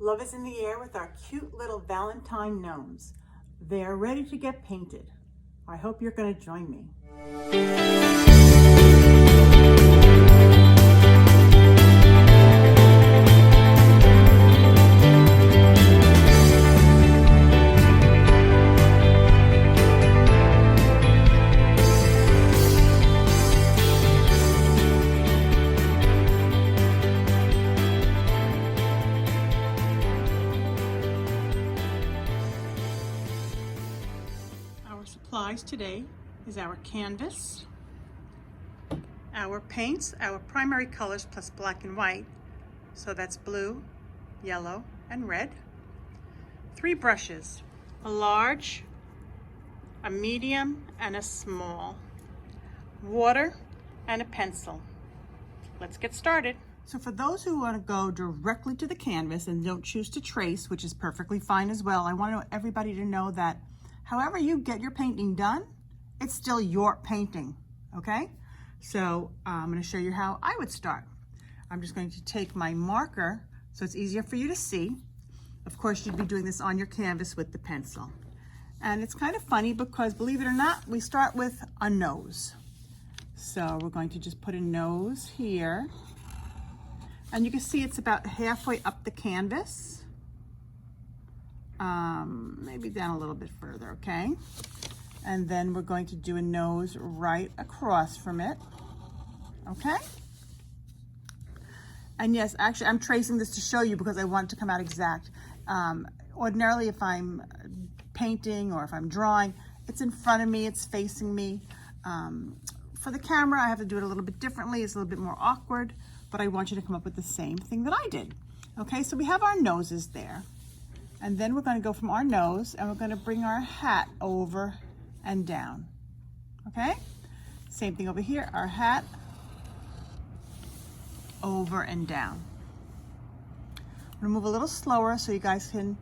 Love is in the air with our cute little Valentine gnomes. They're ready to get painted. I hope you're going to join me. Our supplies today is our canvas, our paints, our primary colors plus black and white, so that's blue, yellow, and red. 3 brushes, a large, a medium, and a small. Water and a pencil. Let's get started. So for those who want to go directly to the canvas and don't choose to trace, which is perfectly fine as well, I want everybody to know that however you get your painting done, it's still your painting, okay? So I'm going to show you how I would start. I'm just going to take my marker so it's easier for you to see. Of course, you'd be doing this on your canvas with the pencil. And it's kind of funny because, believe it or not, we start with a nose. So we're going to just put a nose here. And you can see it's about halfway up the canvas. Maybe down a little bit further, okay? And then we're going to do a nose right across from it, okay? And yes, actually I'm tracing this to show you because I want it to come out exact. Ordinarily, if I'm painting or if I'm drawing, it's in front of me, it's facing me. For the camera, I have to do it a little bit differently. It's a little bit more awkward, but I want you to come up with the same thing that I did. Okay, so we have our noses there. And then we're going to go from our nose and we're going to bring our hat over and down. Okay? Same thing over here, our hat over and down. I'm going to move a little slower so you guys can,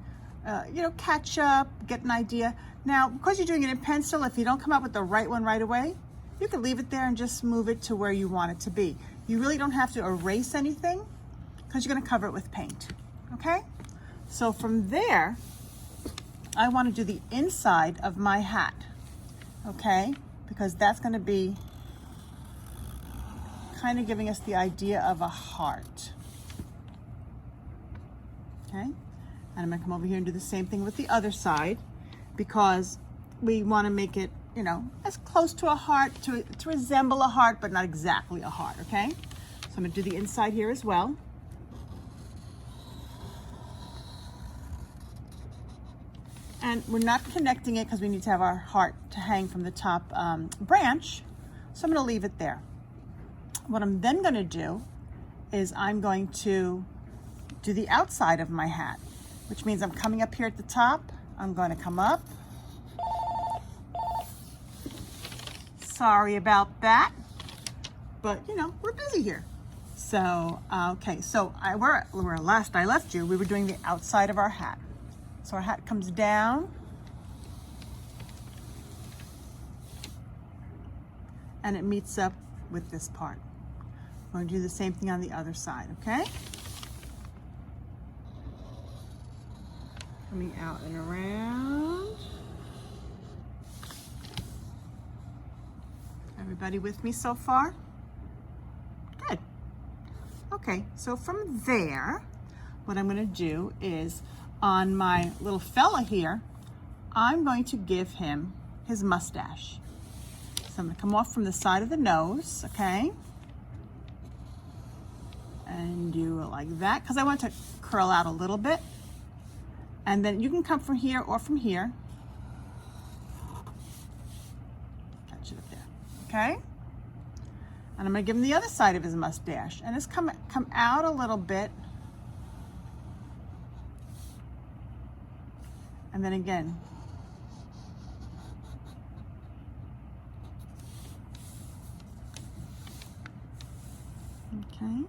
catch up, get an idea. Now, because you're doing it in pencil, if you don't come up with the right one right away, you can leave it there and just move it to where you want it to be. You really don't have to erase anything because you're going to cover it with paint. Okay? So from there, I want to do the inside of my hat, okay? Because that's going to be kind of giving us the idea of a heart, okay? And I'm going to come over here and do the same thing with the other side because we want to make it, as close to a heart, to resemble a heart, but not exactly a heart, okay? So I'm going to do the inside here as well. And we're not connecting it because we need to have our heart to hang from the top branch. So I'm going to leave it there. What I'm then going to do is I'm going to do the outside of my hat, which means I'm coming up here at the top. I'm going to come up. Sorry about that, but we're busy here. So, okay, so where last I left you, we were doing the outside of our hat. So our hat comes down and it meets up with this part. We're going to do the same thing on the other side, okay? Coming out and around. Everybody with me so far? Good. Okay, so from there, what I'm going to do is on my little fella here, I'm going to give him his mustache. So I'm going to come off from the side of the nose, okay? And do it like that, because I want it to curl out a little bit. And then you can come from here or from here. Catch it up there, okay? And I'm going to give him the other side of his mustache. And it's come out a little bit. And then again. Okay,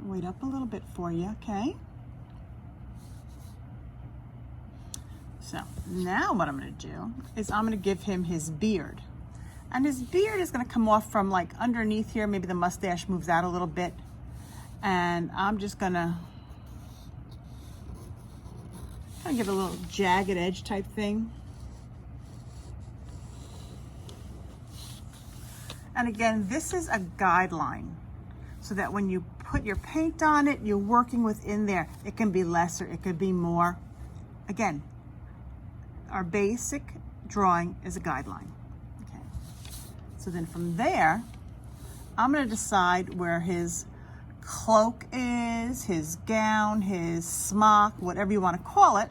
wait up a little bit for you, okay? So now what I'm going to do is I'm going to give him his beard. And his beard is going to come off from like underneath here. Maybe the mustache moves out a little bit. And I'm just going to Kind of give it a little jagged edge type thing. And again, this is a guideline so that when you put your paint on it, you're working within there. It can be less or it could be more. Again, our basic drawing is a guideline. Okay. So then from there, I'm going to decide where his cloak is, his gown, his smock, whatever you want to call it.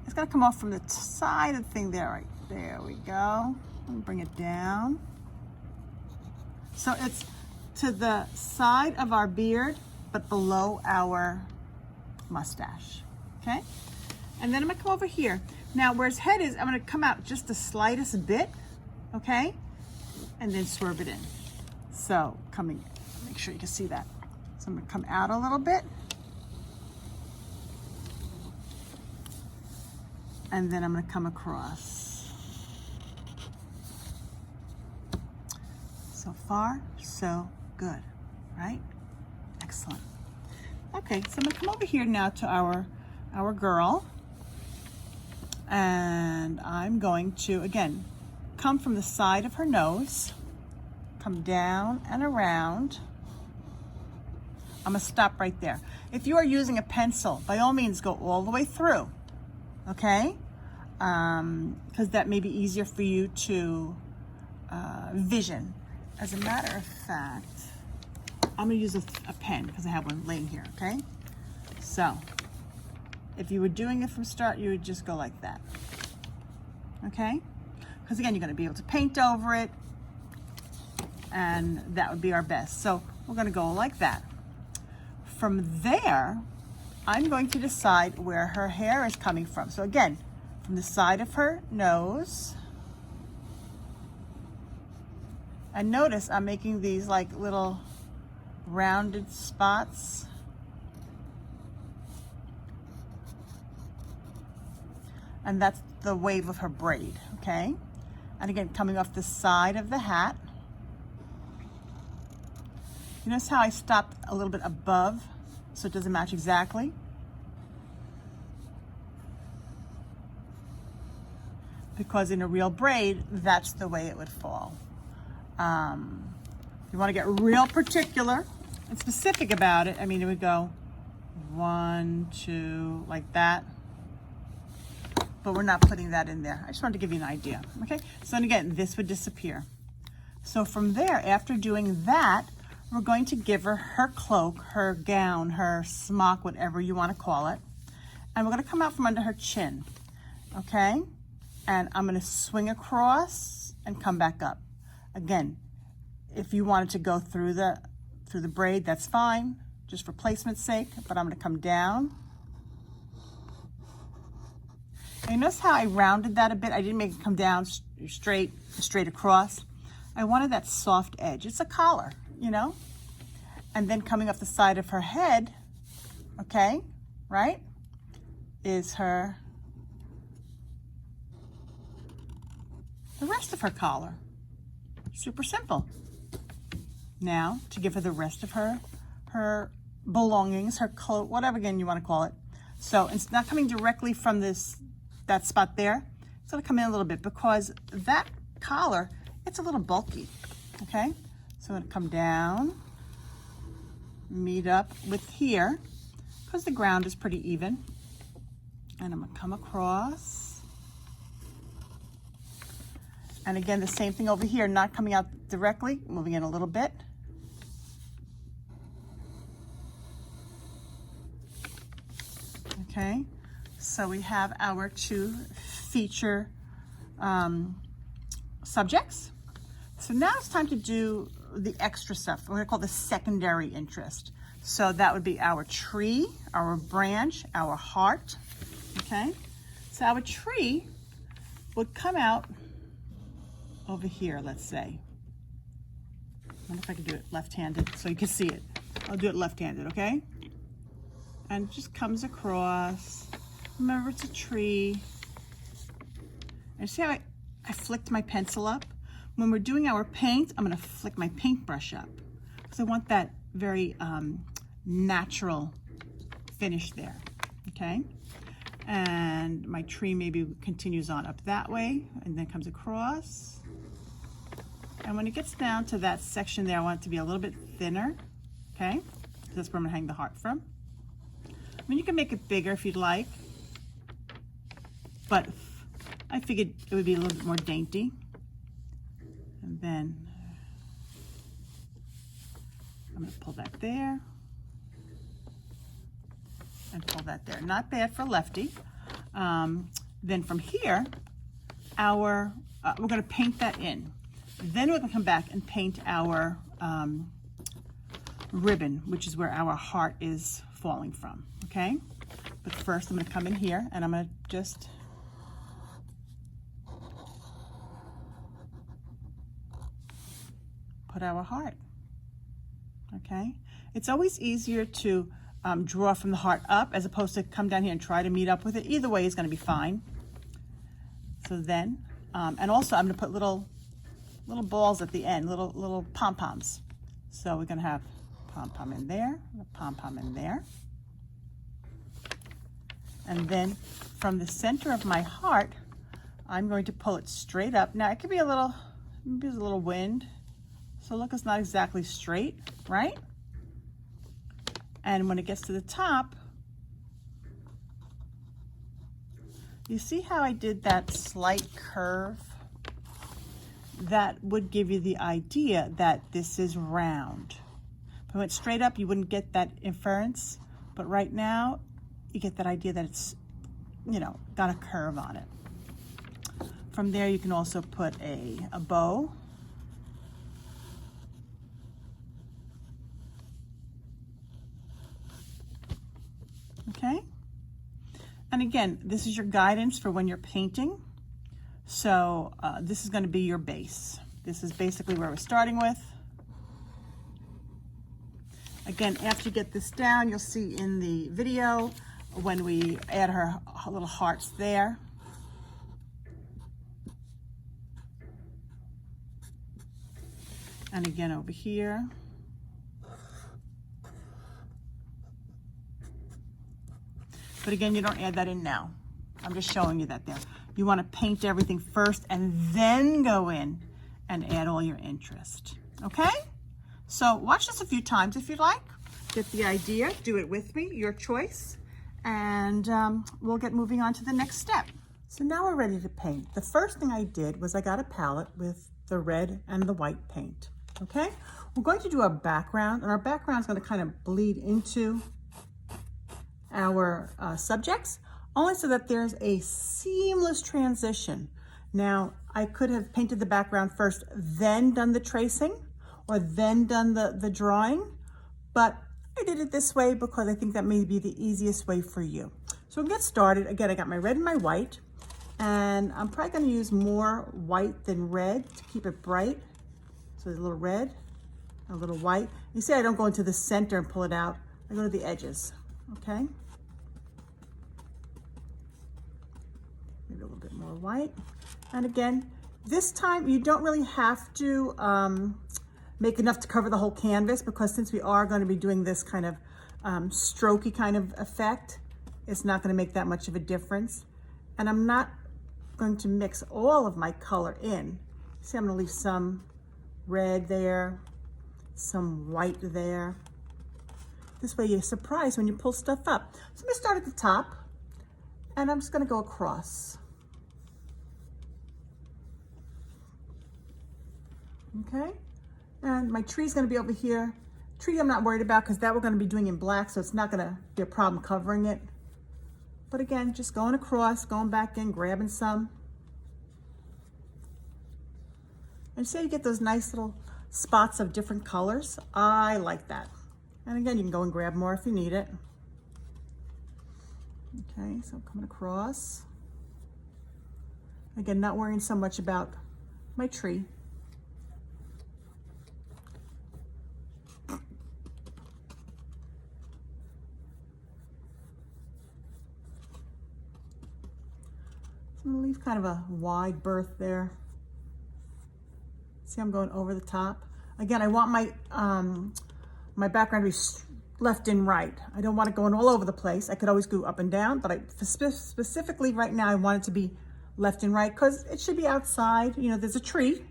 It's going to come off from the side of the thing there. Right there we go. Let me bring it down. So it's to the side of our beard, but below our mustache, okay? And then I'm gonna come over here. Now where his head is, I'm gonna come out just the slightest bit, okay? And then swerve it in. So coming, make sure you can see that. So I'm gonna come out a little bit. And then I'm gonna come across. So far, so good, right? Excellent. Okay, so I'm gonna come over here now to our girl. And I'm going to, again, come from the side of her nose, come down and around. I'm gonna stop right there. If you are using a pencil, by all means, go all the way through, okay? Because that may be easier for you to vision. As a matter of fact, I'm gonna use a pen because I have one laying here, okay? So, if you were doing it from start, you would just go like that, okay? Because again, you're gonna be able to paint over it, and that would be our best. So, we're gonna go like that. From there, I'm going to decide where her hair is coming from. So again, from the side of her nose, and notice I'm making these like little rounded spots. And that's the wave of her braid, okay? And again, coming off the side of the hat. You notice how I stopped a little bit above so it doesn't match exactly? Because in a real braid, that's the way it would fall. You want to get real particular and specific about it. I mean, it would go 1, 2, like that. But we're not putting that in there. I just wanted to give you an idea, okay? So and again, this would disappear. So from there, after doing that, we're going to give her her cloak, her gown, her smock, whatever you want to call it. And we're going to come out from under her chin, okay? And I'm going to swing across and come back up. Again, if you wanted to go through the braid, that's fine, just for placement's sake, but I'm going to come down. And you notice how I rounded that a bit? I didn't make it come down straight across. I wanted that soft edge. It's a collar, you know? And then coming up the side of her head, okay, right, is the rest of her collar. Super simple. Now, to give her the rest of her belongings, her cloak, whatever again you want to call it. So it's not coming directly from that spot there. It's going to come in a little bit because that collar, it's a little bulky, okay? So I'm going to come down, meet up with here, because the ground is pretty even. And I'm going to come across. And again, the same thing over here, not coming out directly, moving in a little bit. Okay, so we have our two feature subjects. So now it's time to do the extra stuff. We're gonna call this secondary interest. So that would be our tree, our branch, our heart, okay? So our tree would come out over here, let's say. I wonder if I can do it left-handed so you can see it. I'll do it left-handed, okay? And it just comes across. Remember, it's a tree. And see how I flicked my pencil up? When we're doing our paint, I'm gonna flick my paintbrush up because I want that very natural finish there, okay? And my tree maybe continues on up that way and then comes across. And when it gets down to that section there, I want it to be a little bit thinner, okay? That's where I'm gonna hang the heart from. I mean, you can make it bigger if you'd like, but I figured it would be a little bit more dainty. And then I'm gonna pull that there and pull that there. Not bad for lefty. Then from here, we're gonna paint that in. Then we're gonna come back and paint our ribbon, which is where our heart is falling from, okay? But first I'm gonna come in here and I'm gonna just put our heart, okay? It's always easier to draw from the heart up as opposed to come down here and try to meet up with it. Either way is gonna be fine. So then, and also I'm gonna put little balls at the end, little pom-poms. So we're gonna have pom-pom in there, a pom-pom in there. And then from the center of my heart, I'm going to pull it straight up. Now it could be maybe there's a little wind. So look, it's not exactly straight, right? And when it gets to the top, you see how I did that slight curve? That would give you the idea that this is round. If I went straight up, you wouldn't get that inference, but right now, you get that idea that it's, you know, got a curve on it. From there, you can also put a bow. Okay? And again, this is your guidance for when you're painting. So this is going to be your base. This is basically where we're starting with. Again, after you get this down, you'll see in the video when we add her little hearts there. And again over here. But again, you don't add that in now. I'm just showing you that there. You want to paint everything first and then go in and add all your interest, okay? So watch this a few times if you'd like. Get the idea, do it with me, your choice, and we'll get moving on to the next step. So now we're ready to paint. The first thing I did was I got a palette with the red and the white paint, okay? We're going to do a background, and our background is going to kind of bleed into our subjects, only so that there's a seamless transition. Now, I could have painted the background first, then done the tracing, or then done the drawing, but I did it this way because I think that may be the easiest way for you. So we'll get started. Again, I got my red and my white, and I'm probably gonna use more white than red to keep it bright. So there's a little red, a little white. You see I don't go into the center and pull it out. I go to the edges, okay? Maybe a little bit more white. And again, this time you don't really have to make enough to cover the whole canvas, because since we are going to be doing this kind of strokey kind of effect, it's not going to make that much of a difference. And I'm not going to mix all of my color in. See, I'm going to leave some red there, some white there. This way you're surprised when you pull stuff up. So I'm going to start at the top, and I'm just going to go across. Okay, and my tree is going to be over here. Tree I'm not worried about because that we're going to be doing in black, so it's not going to be a problem covering it. But again, just going across, going back in, grabbing some. And say you get those nice little spots of different colors. I like that. And again, you can go and grab more if you need it. Okay, so I'm coming across. Again, not worrying so much about my tree. I'm gonna leave kind of a wide berth there. See, I'm going over the top. Again, I want my my background to be left and right. I don't want it going all over the place. I could always go up and down, but specifically right now I want it to be left and right because it should be outside. You know, there's a tree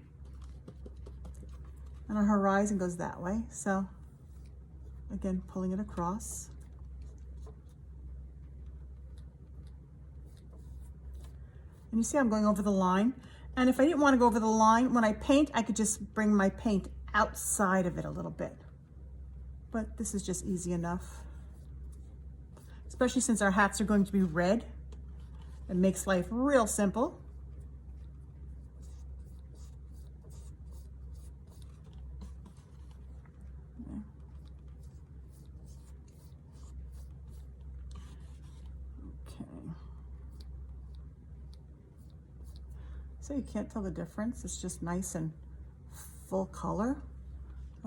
and our horizon goes that way. So again, pulling it across. And you see I'm going over the line. And if I didn't want to go over the line, when I paint, I could just bring my paint outside of it a little bit. But this is just easy enough. Especially since our hats are going to be red. It makes life real simple. So you can't tell the difference. It's just nice and full color.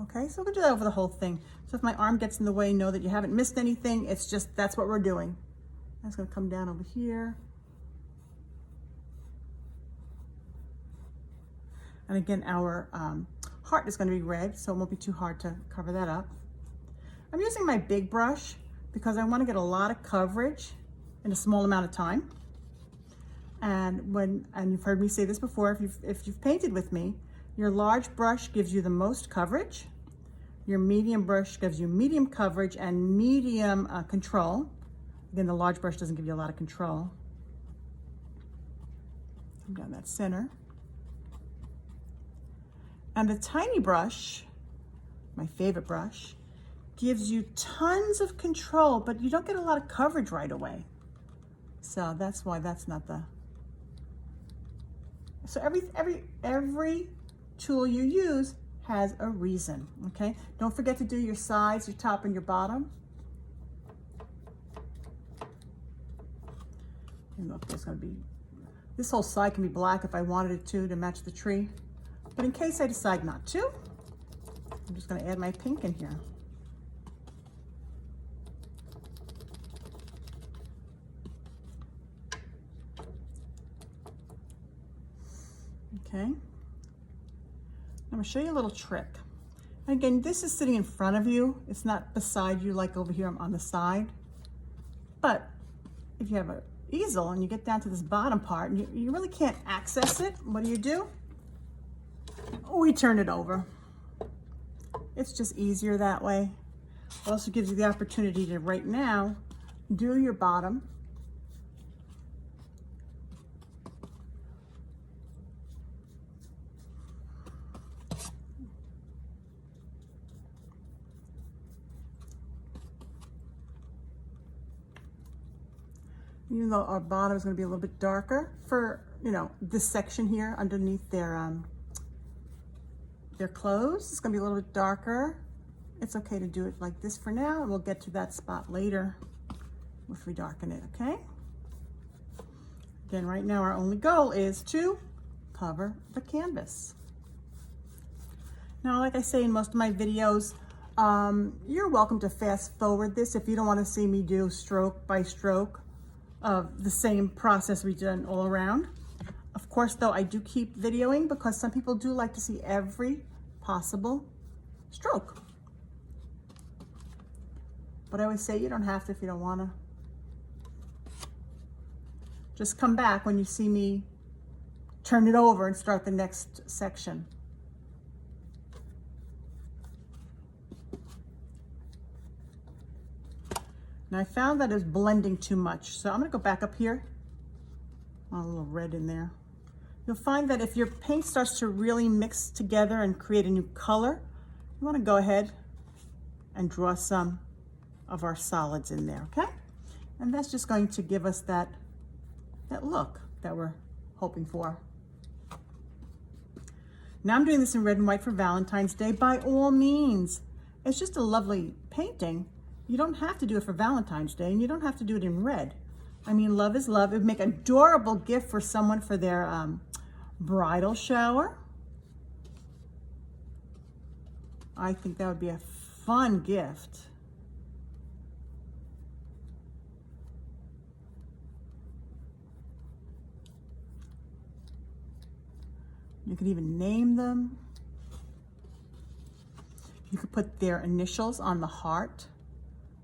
Okay, so we'll do that over the whole thing. So if my arm gets in the way, know that you haven't missed anything. It's just, that's what we're doing. That's gonna come down over here. And again, our heart is gonna be red, so it won't be too hard to cover that up. I'm using my big brush because I wanna get a lot of coverage in a small amount of time. And you've heard me say this before, if you've painted with me, your large brush gives you the most coverage. Your medium brush gives you medium coverage and medium control. Again, the large brush doesn't give you a lot of control. Come down that center. And the tiny brush, my favorite brush, gives you tons of control, but you don't get a lot of coverage right away. So that's why that's not the... So every tool you use has a reason, okay? Don't forget to do your sides, your top and your bottom. And look, there's gonna be, this whole side can be black if I wanted it to match the tree. But in case I decide not to, I'm just gonna add my pink in here. Okay, I'm gonna show you a little trick. And again, this is sitting in front of you. It's not beside you like over here on the side. But if you have an easel and you get down to this bottom part and you really can't access it, what do? We turn it over. It's just easier that way. It also gives you the opportunity to right now do your bottom. Even though our bottom is going to be a little bit darker for, you know, this section here underneath their clothes, it's going to be a little bit darker. It's okay to do it like this for now, and we'll get to that spot later if we darken it, okay? Again, right now our only goal is to cover the canvas. Now, like I say in most of my videos, you're welcome to fast forward this if you don't want to see me do stroke by stroke of the same process we've done all around. Of course, though, I do keep videoing because some people do like to see every possible stroke. But I always say you don't have to if you don't want to. Just come back when you see me turn it over and start the next section. Now I found that it was blending too much, so I'm gonna go back up here. A little red in there. You'll find that if your paint starts to really mix together and create a new color, you wanna go ahead and draw some of our solids in there, okay? And that's just going to give us that look that we're hoping for. Now I'm doing this in red and white for Valentine's Day. By all means, it's just a lovely painting. You don't have to do it for Valentine's Day, and you don't have to do it in red. I mean, love is love. It would make an adorable gift for someone for their bridal shower. I think that would be a fun gift. You could even name them. You could put their initials on the heart.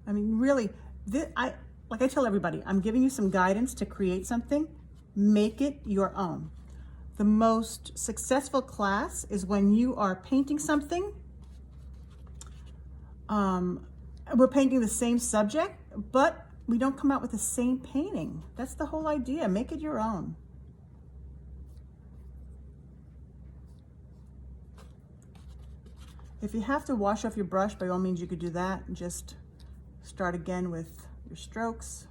I mean, really, like I tell everybody, I'm giving you some guidance to create something. Make it your own. The most successful class is when you are painting something. We're painting the same subject, but we don't come out with the same painting. That's the whole idea. Make it your own. If you have to wash off your brush, by all means you could do that and just start again with your strokes.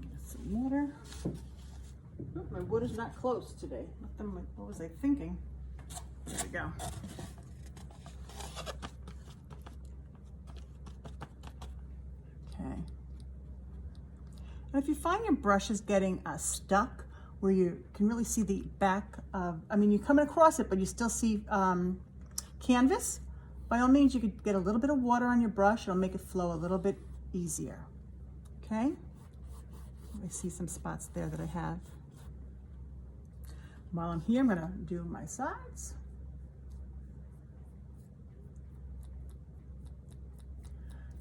Get some water. Oh, my wood is not close today. What was I thinking? There we go. Okay. And if you find your brush is getting stuck, where you can really see the back of, I mean, you're coming across it, but you still see canvas, by all means, you could get a little bit of water on your brush. It'll make it flow a little bit easier. Okay? I see some spots there that I have. While I'm here, I'm gonna do my sides.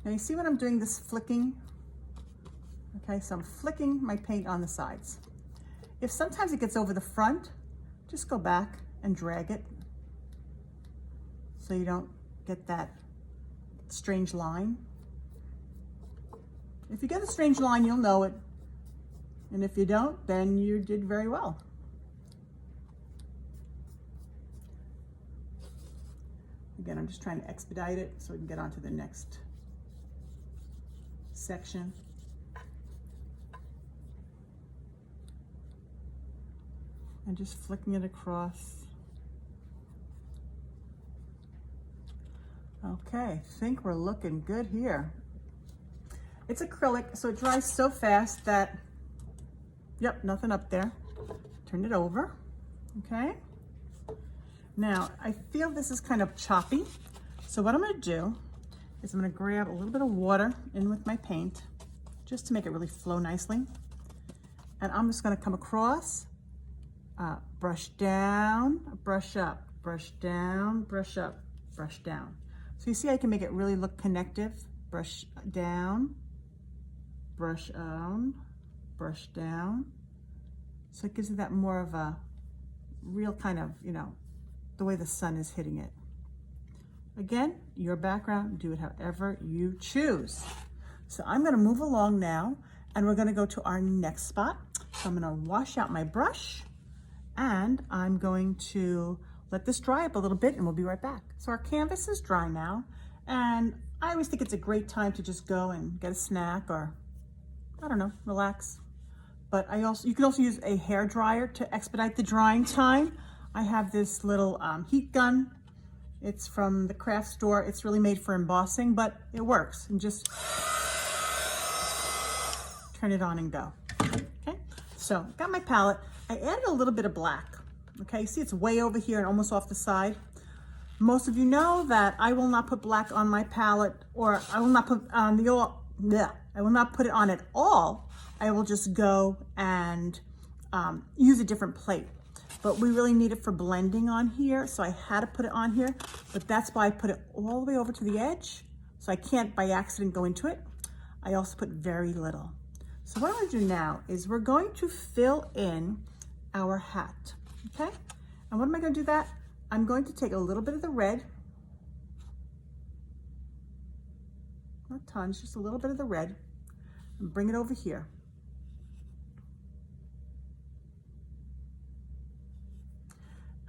Now you see when I'm doing this flicking? Okay, so I'm flicking my paint on the sides. If sometimes it gets over the front, just go back and drag it so you don't get that strange line. If you get a strange line, you'll know it. And if you don't, then you did very well. Again, I'm just trying to expedite it so we can get on to the next section. And just flicking it across. Okay, I think we're looking good here. It's acrylic, so it dries so fast that, yep, nothing up there. Turn it over, okay? Now, I feel this is kind of choppy, so what I'm gonna do is I'm gonna grab a little bit of water in with my paint, just to make it really flow nicely. And I'm just gonna come across, brush down, brush up, brush down, brush up, brush down. So you see I can make it really look connective. Brush down, brush on, brush down. So it gives it that more of a real kind of, you know, the way the sun is hitting it. Again, your background, do it however you choose. So I'm gonna move along now and we're gonna go to our next spot. So I'm gonna wash out my brush and I'm going to let this dry up a little bit and we'll be right back. So our canvas is dry now and I always think it's a great time to just go and get a snack or, I don't know, relax. But you can also use a hair dryer to expedite the drying time. I have this little heat gun. It's from the craft store. It's really made for embossing, but it works. And just turn it on and go. Okay, so got my palette. I added a little bit of black. Okay, you see it's way over here and almost off the side. Most of you know that I will not put black on my palette, or I will not put I will not put it on at all. I will just go and use a different plate. But we really need it for blending on here, so I had to put it on here, but that's why I put it all the way over to the edge, so I can't by accident go into it. I also put very little. So what I'm gonna do now is we're going to fill in our hat, okay? And what am I gonna do that? I'm going to take a little bit of the red, not tons, just a little bit of the red, and bring it over here.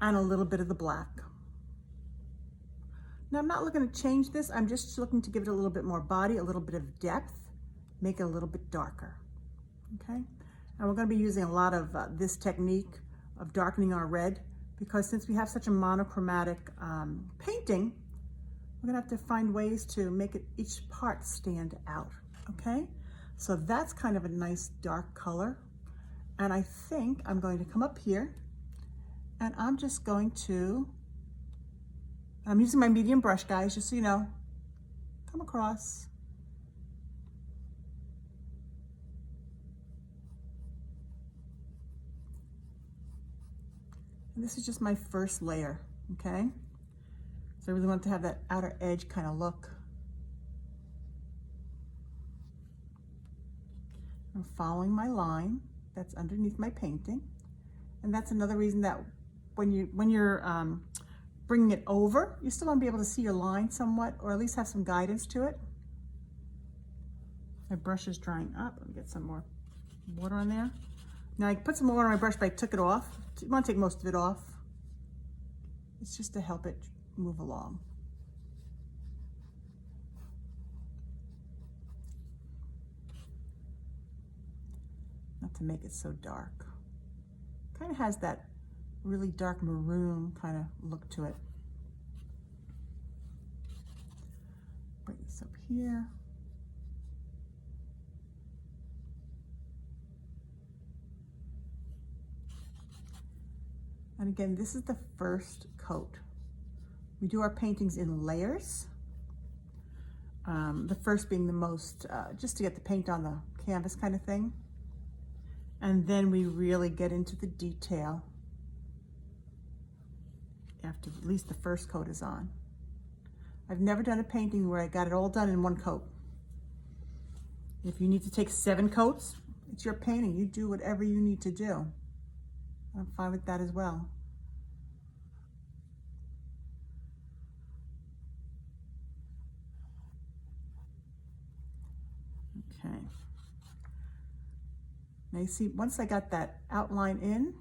And a little bit of the black. Now I'm not looking to change this, I'm just looking to give it a little bit more body, a little bit of depth, make it a little bit darker, okay? And we're gonna be using a lot of this technique of darkening our red, because since we have such a monochromatic painting, we're gonna have to find ways to make each part stand out, okay? So that's kind of a nice dark color. And I think I'm going to come up here and I'm just going to, I'm using my medium brush, guys, just so you know, come across And this is just my first layer, okay? So I really want to have that outer edge kind of look. I'm following my line that's underneath my painting. And that's another reason that when you're bringing it over, you still want to be able to see your line somewhat, or at least have some guidance to it. My brush is drying up. Let me get some more water on there. Now I put some water on my brush, but I took it off. You want to take most of it off. It's just to help it move along. Not to make it so dark. Kind of has that really dark maroon kind of look to it. Bring this up here. And again, this is the first coat. We do our paintings in layers. The first being the most, just to get the paint on the canvas kind of thing. And then we really get into the detail after at least the first coat is on. I've never done a painting where I got it all done in one coat. If you need to take 7 coats, it's your painting. You do whatever you need to do. I'm fine with that as well. Okay. Now you see, once I got that outline in,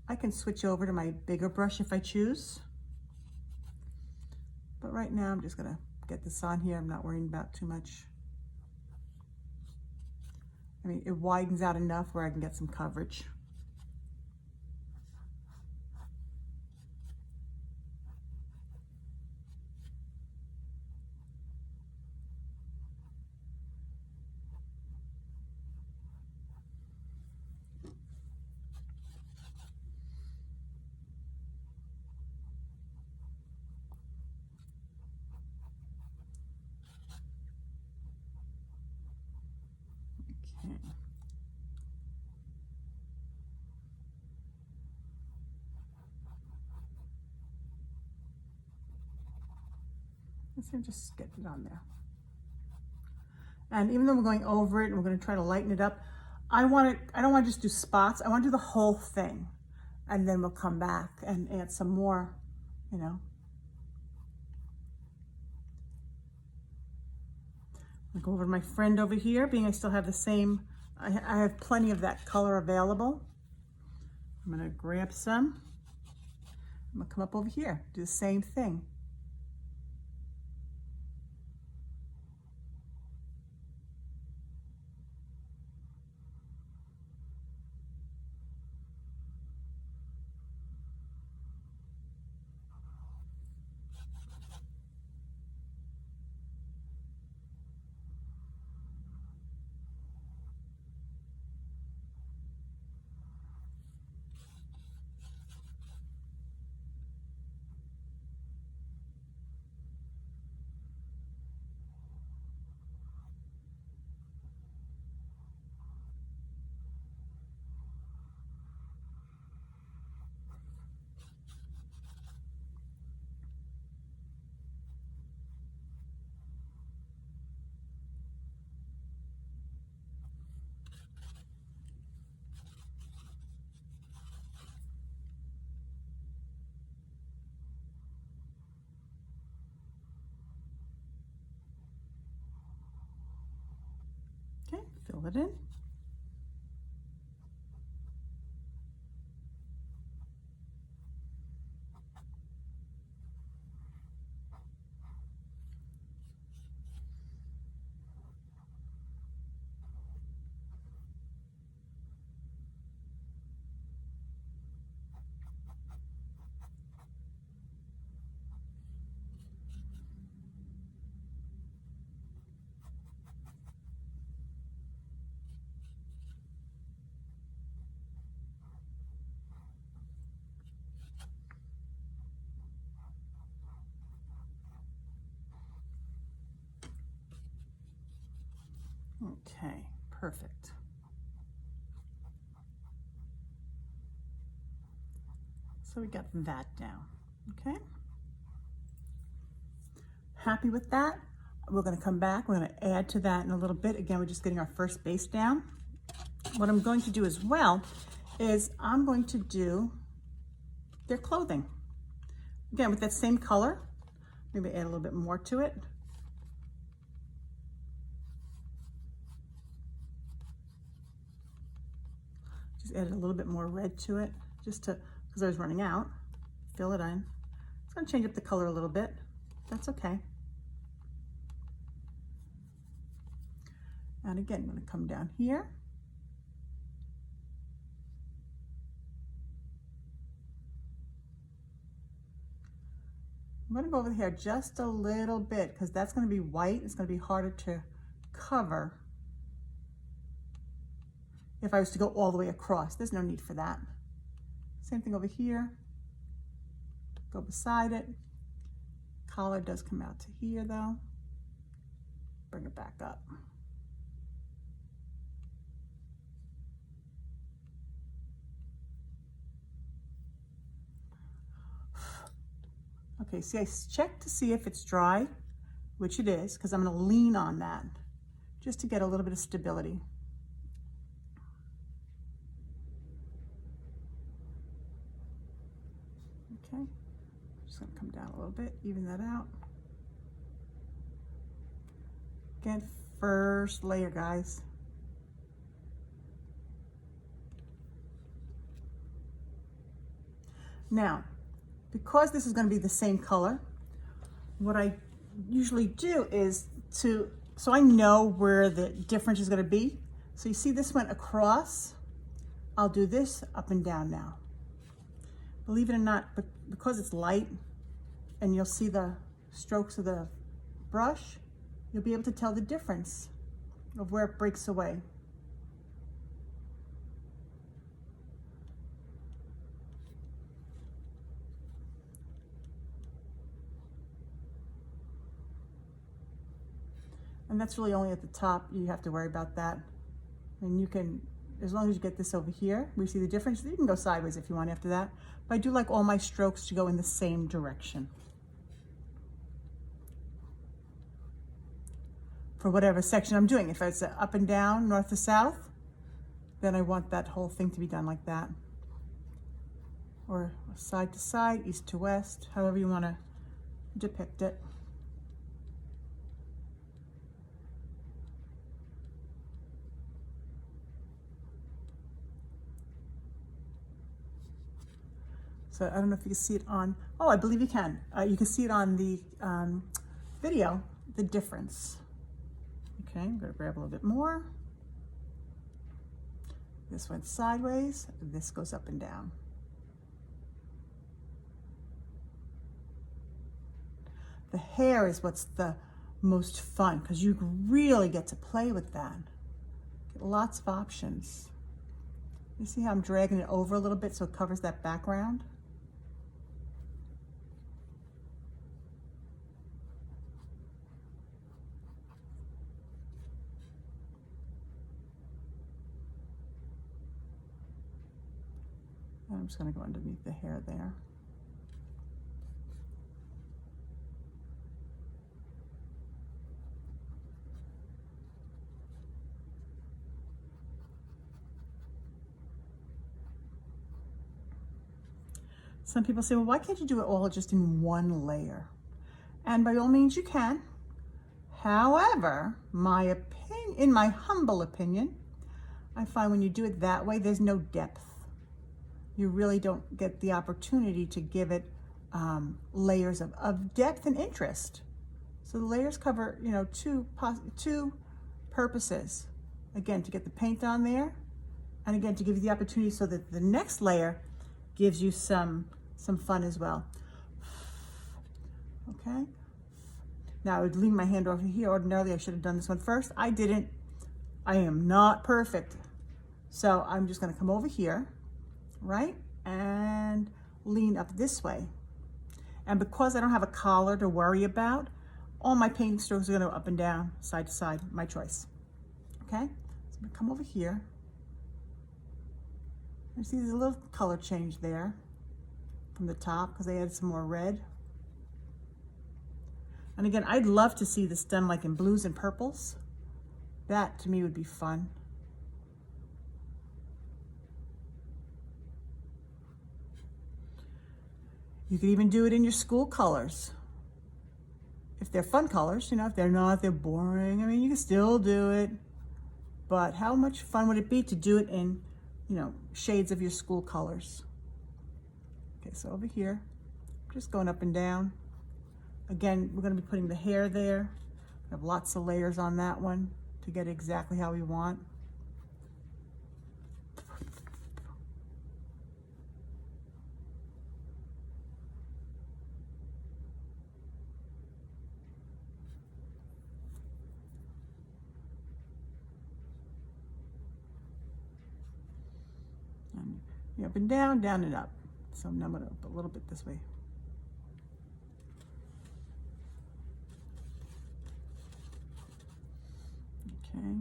I can switch over to my bigger brush if I choose. But right now I'm just gonna get this on here. I'm not worrying about too much. I mean, it widens out enough where I can get some coverage. Okay. Let's just get it on there. And even though we're going over it and we're going to try to lighten it up, I don't want to just do spots. I want to do the whole thing. And then we'll come back and add some more, you know. I'll go over to my friend over here, being I still have the same, I have plenty of that color available. I'm going to grab some. I'm going to come up over here, do the same thing. Okay, fill it in. Okay, perfect. So we got that down, okay? Happy with that? We're gonna come back, we're gonna add to that in a little bit. Again, we're just getting our first base down. What I'm going to do as well is I'm going to do their clothing. Again, with that same color, maybe add a little bit more to it. Just added a little bit more red to it, just to, because I was running out, fill it in. It's gonna change up the color a little bit. That's okay. And again, I'm gonna come down here. I'm gonna go over the hair just a little bit because that's gonna be white. It's gonna be harder to cover if I was to go all the way across. There's no need for that. Same thing over here. Go beside it. Collar does come out to here though. Bring it back up. Okay, see, I checked to see if it's dry, which it is, because I'm going to lean on that just to get a little bit of stability. Okay, just going to come down a little bit, even that out. Again, first layer, guys. Now, because this is going to be the same color, what I usually do is so I know where the difference is going to be. So you see this went across. I'll do this up and down now. Believe it or not, but because it's light and you'll see the strokes of the brush, you'll be able to tell the difference of where it breaks away. And that's really only at the top. You have to worry about that. And you can, as long as you get this over here, we see the difference. You can go sideways if you want after that. But I do like all my strokes to go in the same direction. For whatever section I'm doing. If it's up and down, north to south, then I want that whole thing to be done like that. Or side to side, east to west, however you want to depict it. So I don't know if you can see it on, oh, I believe you can. You can see it on the video, the difference. Okay, I'm gonna grab a little bit more. This went sideways, this goes up and down. The hair is what's the most fun because you really get to play with that. Get lots of options. You see how I'm dragging it over a little bit so it covers that background? I'm just going to go underneath the hair there. Some people say, well, why can't you do it all just in one layer? And by all means you can. However, in my humble opinion, I find when you do it that way, there's no depth. You really don't get the opportunity to give it layers of depth and interest. So the layers cover, you know, two purposes. Again, to get the paint on there, and again, to give you the opportunity so that the next layer gives you some fun as well. Okay. Now I would lean my hand over here. Ordinarily, I should have done this one first. I didn't. I am not perfect. So I'm just going to come over here, right? And lean up this way. And because I don't have a collar to worry about, all my painting strokes are going to go up and down, side to side, my choice. Okay? So I'm going to come over here. You see there's a little color change there. from the top because I added some more red. And again, I'd love to see this done like in blues and purples. That to me would be fun. You could even do it in your school colors. If they're fun colors, you know, if they're not, they're boring. I mean, you can still do it. But how much fun would it be to do it in, you know, shades of your school colors? Okay, so over here, just going up and down. Again, we're going to be putting the hair there. We have lots of layers on that one to get exactly how we want. And up and down, down and up. So now I'm going to up a little bit this way. Okay.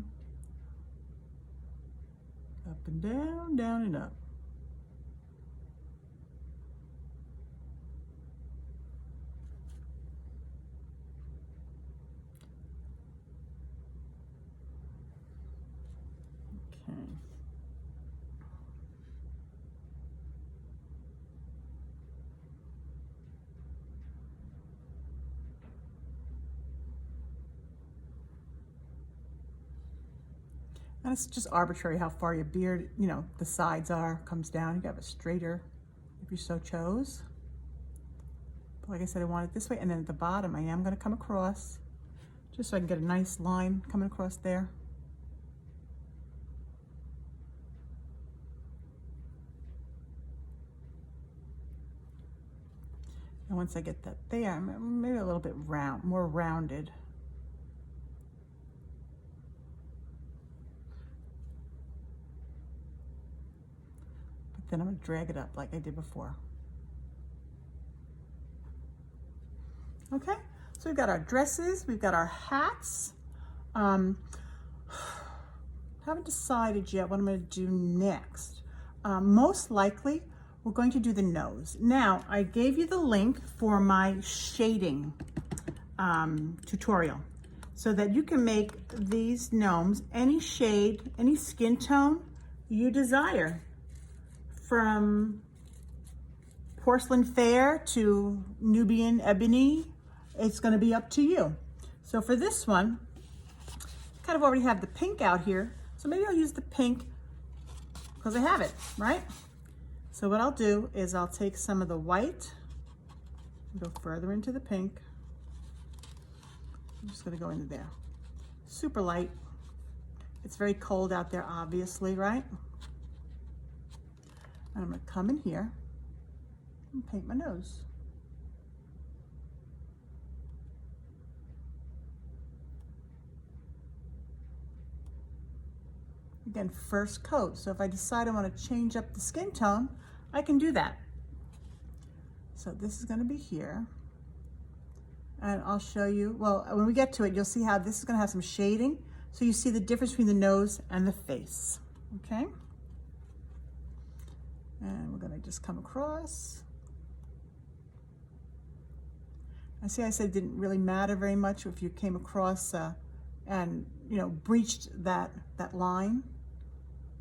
Up and down, down and up. Okay. And it's just arbitrary how far your beard, you know, the sides are, comes down. You can have a straighter if you so chose. But like I said, I want it this way. And then at the bottom, I am going to come across just so I can get a nice line coming across there. And once I get that there, maybe a little bit round, more rounded. Then I'm going to drag it up like I did before. Okay, so we've got our dresses, we've got our hats. Haven't decided yet what I'm going to do next. Most likely, we're going to do the nose. Now, I gave you the link for my shading tutorial so that you can make these gnomes any shade, any skin tone you desire. From porcelain fair to Nubian ebony, it's going to be up to you. So for this one, I kind of already have the pink out here, so maybe I'll use the pink because I have it, right? So what I'll do is I'll take some of the white and go further into the pink. I'm just going to go into there. Super light. It's very cold out there, obviously, right? And I'm going to come in here and paint my nose. Again, first coat. So if I decide I want to change up the skin tone, I can do that. So this is going to be here. And I'll show you, well, when we get to it, you'll see how this is going to have some shading. So you see the difference between the nose and the face. Okay? And we're going to just come across. I see I said it didn't really matter very much if you came across and, you know, breached that line,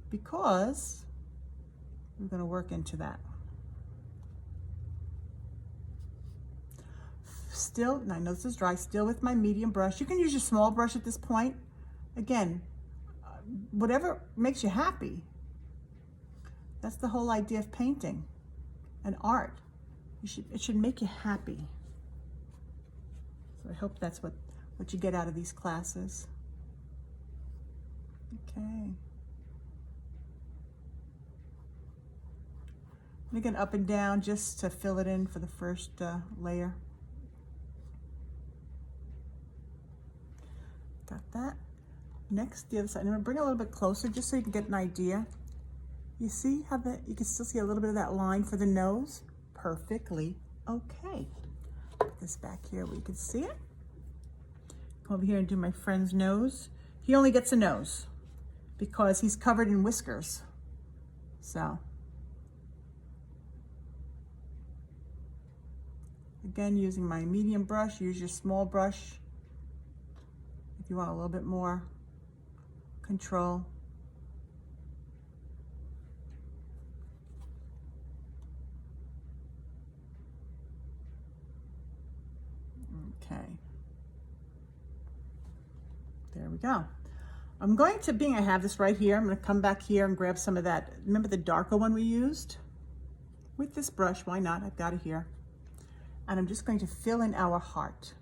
because we're going to work into that. Still, and I know this is dry, still with my medium brush. You can use your small brush at this point. Again, whatever makes you happy. That's the whole idea of painting and art. It should make you happy. So I hope that's what you get out of these classes. Okay. And again, up and down just to fill it in for the first layer. Got that. Next, the other side. I'm going to bring it a little bit closer just so you can get an idea. You see how you can still see a little bit of that line for the nose? Perfectly okay. Put this back here where you can see it. Come over here and do my friend's nose. He only gets a nose because he's covered in whiskers. So. Again, using my medium brush, use your small brush if you want a little bit more control. Okay. There we go. I'm going to, being I have this right here, I'm going to come back here and grab some of that. Remember the darker one we used? With this brush, why not? I've got it here. And I'm just going to fill in our heart.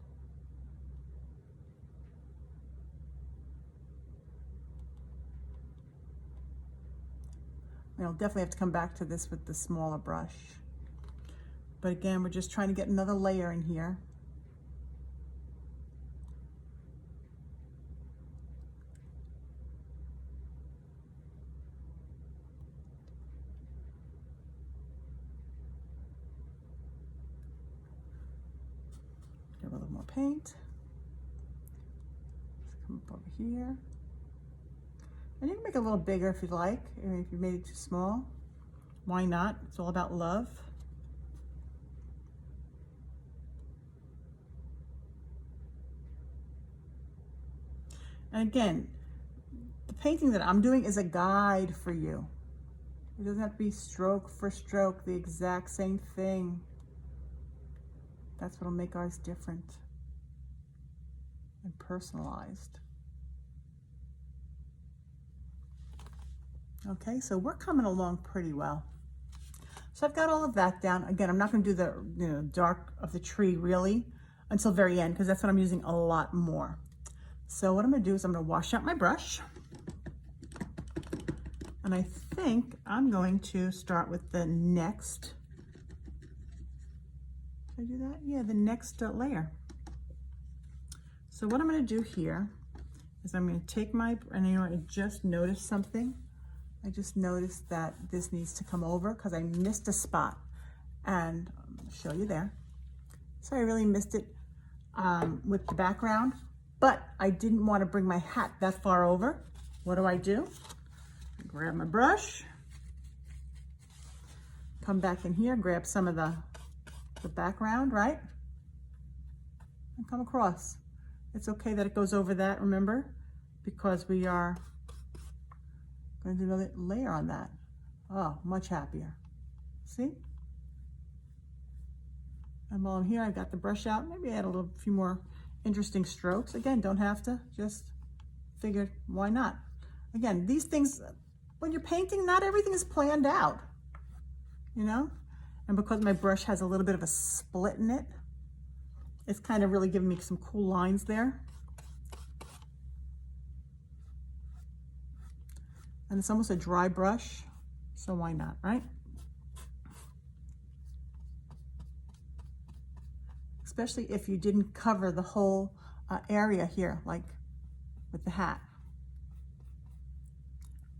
I'll definitely have to come back to this with the smaller brush. But again, we're just trying to get another layer in here. Grab a little more paint. Just come up over here. And you can make it a little bigger if you'd like. I mean, if you made it too small, why not? It's all about love. And again, the painting that I'm doing is a guide for you. It doesn't have to be stroke for stroke, the exact same thing. That's what'll make ours different and personalized. Okay, so we're coming along pretty well. So I've got all of that down. Again, I'm not going to do the dark of the tree really until very end, because that's what I'm using a lot more. So what I'm going to do is I'm going to wash out my brush. And I think I'm going to start with the next. Did I do that? Yeah, the next layer. So what I'm going to do here is I'm going to take my, and you know, I just noticed something. I just noticed that this needs to come over because I missed a spot, and I'll show you there. So I really missed it with the background, but I didn't want to bring my hat that far over. What do? I grab my brush, come back in here, grab some of the background, right? And come across. It's okay that it goes over that, remember, because we are going to do another layer on that. Oh, much happier. See? And while I'm here, I've got the brush out. Maybe add a few more interesting strokes. Again, don't have to, just figured, why not? Again, these things, when you're painting, not everything is planned out, you know? And because my brush has a little bit of a split in it, it's kind of really giving me some cool lines there. And it's almost a dry brush, so why not, right? Especially if you didn't cover the whole area here, like with the hat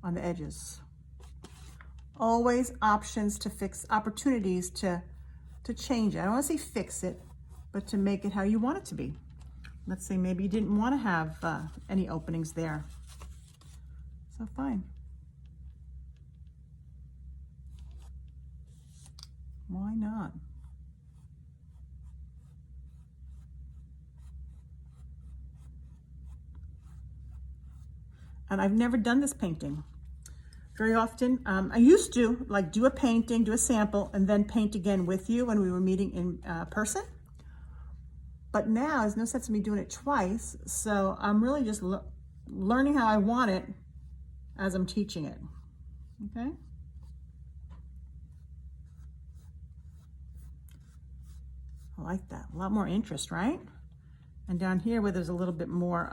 on the edges. Always options to fix, opportunities to change it. I don't want to say fix it, but to make it how you want it to be. Let's say maybe you didn't want to have any openings there. So fine. Why not? And I've never done this painting very often. I used to like do a painting, do a sample, and then paint again with you when we were meeting in person. But now there's no sense in me doing it twice. So I'm really just learning how I want it as I'm teaching it, okay? I like that, a lot more interest, right? And down here where there's a little bit more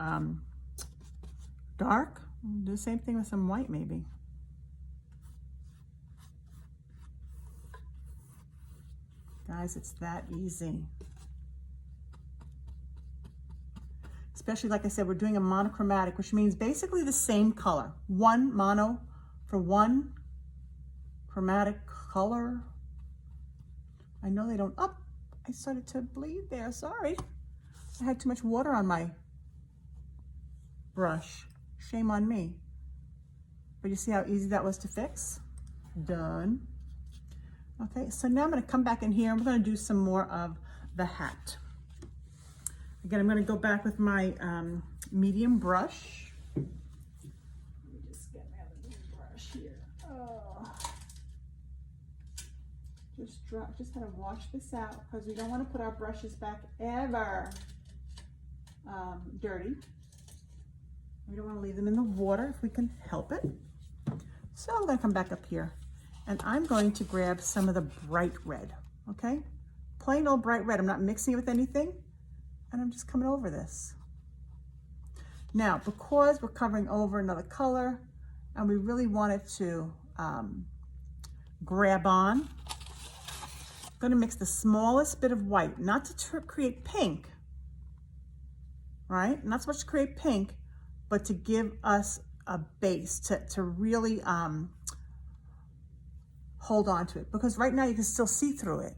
dark, do the same thing with some white maybe. Guys, it's that easy. Especially, like I said, we're doing a monochromatic, which means basically the same color. One mono for one chromatic color. I know they don't, oh, I started to bleed there, sorry. I had too much water on my brush. Shame on me. But you see how easy that was to fix? Done. Okay, so now I'm going to come back in here and we're going to do some more of the hat. Again, I'm going to go back with my medium brush. Let me just get my other medium brush here. Oh. Just kind of wash this out because we don't want to put our brushes back ever dirty. We don't want to leave them in the water if we can help it. So I'm going to come back up here and I'm going to grab some of the bright red, okay? Plain old bright red. I'm not mixing it with anything. And I'm just coming over this. Now, because we're covering over another color and we really want it to grab on, I'm going to mix the smallest bit of white, not to create pink, right? Not so much to create pink, but to give us a base, to really hold on to it. Because right now you can still see through it.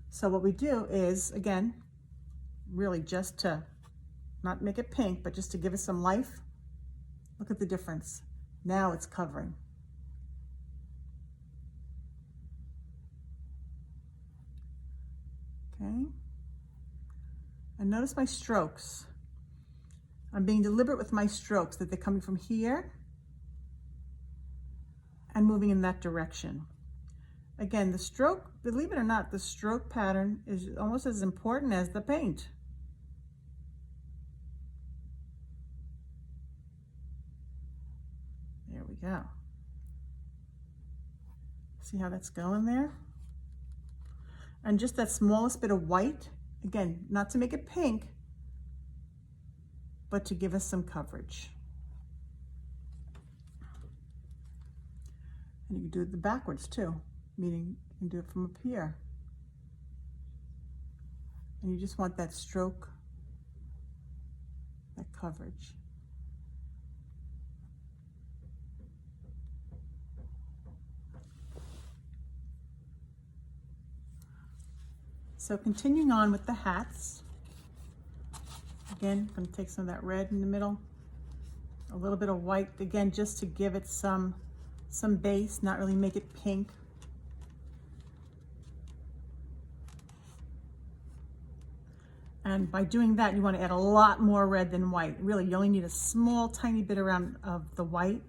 So what we do is, again, really just to not make it pink, but just to give it some life. Look at the difference. Now it's covering. Okay. And notice my strokes. I'm being deliberate with my strokes, that they're coming from here and moving in that direction. Again, the stroke, believe it or not, the stroke pattern is almost as important as the paint. There we go. See how that's going there? And just that smallest bit of white, again, not to make it pink, but to give us some coverage. And you can do it the backwards too, meaning you can do it from up here. And you just want that stroke, that coverage. So continuing on with the hats, again, I'm going to take some of that red in the middle, a little bit of white, again, just to give it some base, not really make it pink. And by doing that, you want to add a lot more red than white. Really, you only need a small, tiny bit around of the white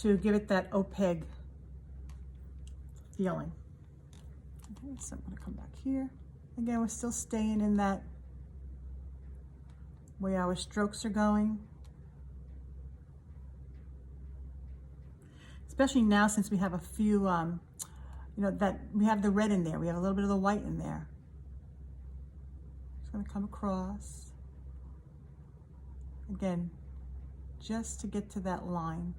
to give it that opaque feeling. Okay, so I'm going to come back here. Again, we're still staying in that way our strokes are going. Especially now since we have a few, that we have the red in there. We have a little bit of the white in there. Just going to come across. Again, just to get to that line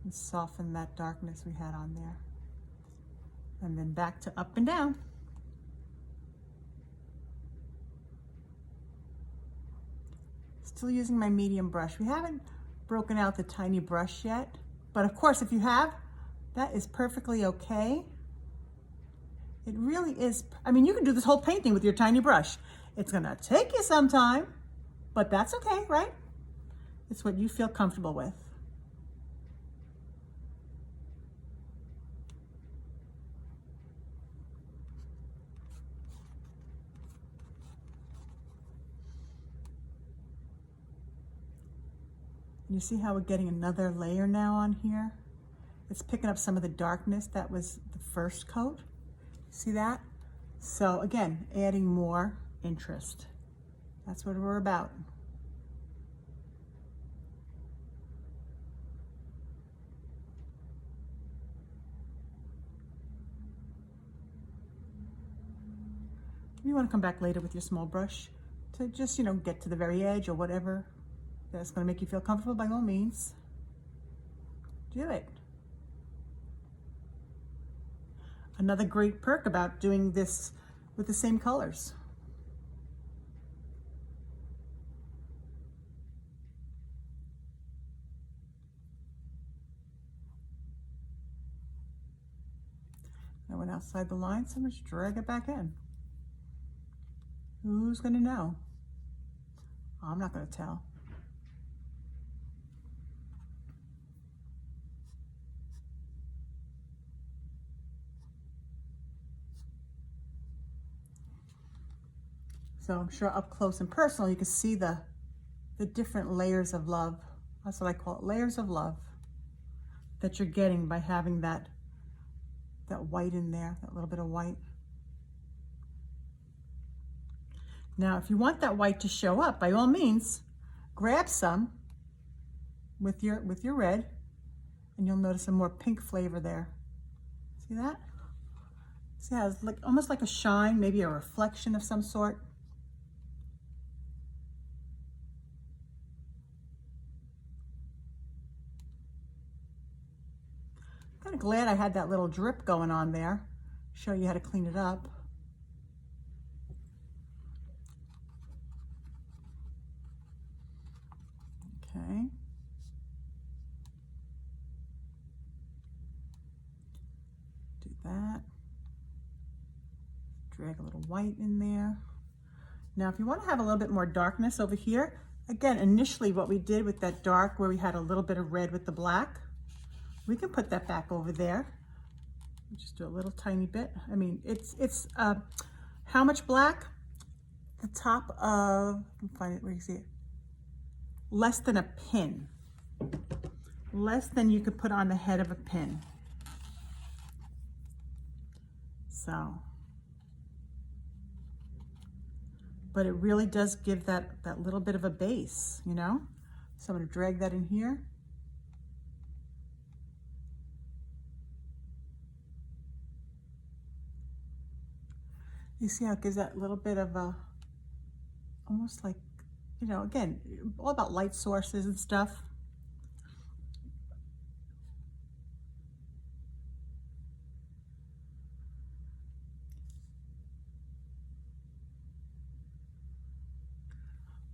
and soften that darkness we had on there. And then back to up and down. Still using my medium brush. We haven't broken out the tiny brush yet, but of course, if you have, that is perfectly okay. It really is. I mean, you can do this whole painting with your tiny brush. It's gonna take you some time, but that's okay, right? It's what you feel comfortable with. You see how we're getting another layer now on here? It's picking up some of the darkness that was the first coat. See that? So again, adding more interest. That's what we're about. You want to come back later with your small brush to just, get to the very edge or whatever that's going to make you feel comfortable. By all means, do it. Another great perk about doing this with the same colors. I went outside the line, so I'm going to drag it back in. Who's going to know? I'm not going to tell. So I'm sure up close and personal, you can see the different layers of love. That's what I call it, layers of love that you're getting by having that white in there, that little bit of white. Now, if you want that white to show up, by all means, grab some with your red, and you'll notice a more pink flavor there. See that? See how it's like almost like a shine, maybe a reflection of some sort. Kind of glad I had that little drip going on there. Show you how to clean it up. Okay. Do that. Drag a little white in there. Now, if you want to have a little bit more darkness over here, again, initially what we did with that dark where we had a little bit of red with the black, we can put that back over there. Just do a little tiny bit. I mean, it's how much black? The top of, find it where you see it. Less than a pin. Less than you could put on the head of a pin. So, but it really does give that little bit of a base, you know? So I'm gonna drag that in here. You see how it gives that little bit of a, almost like, you know, again, all about light sources and stuff.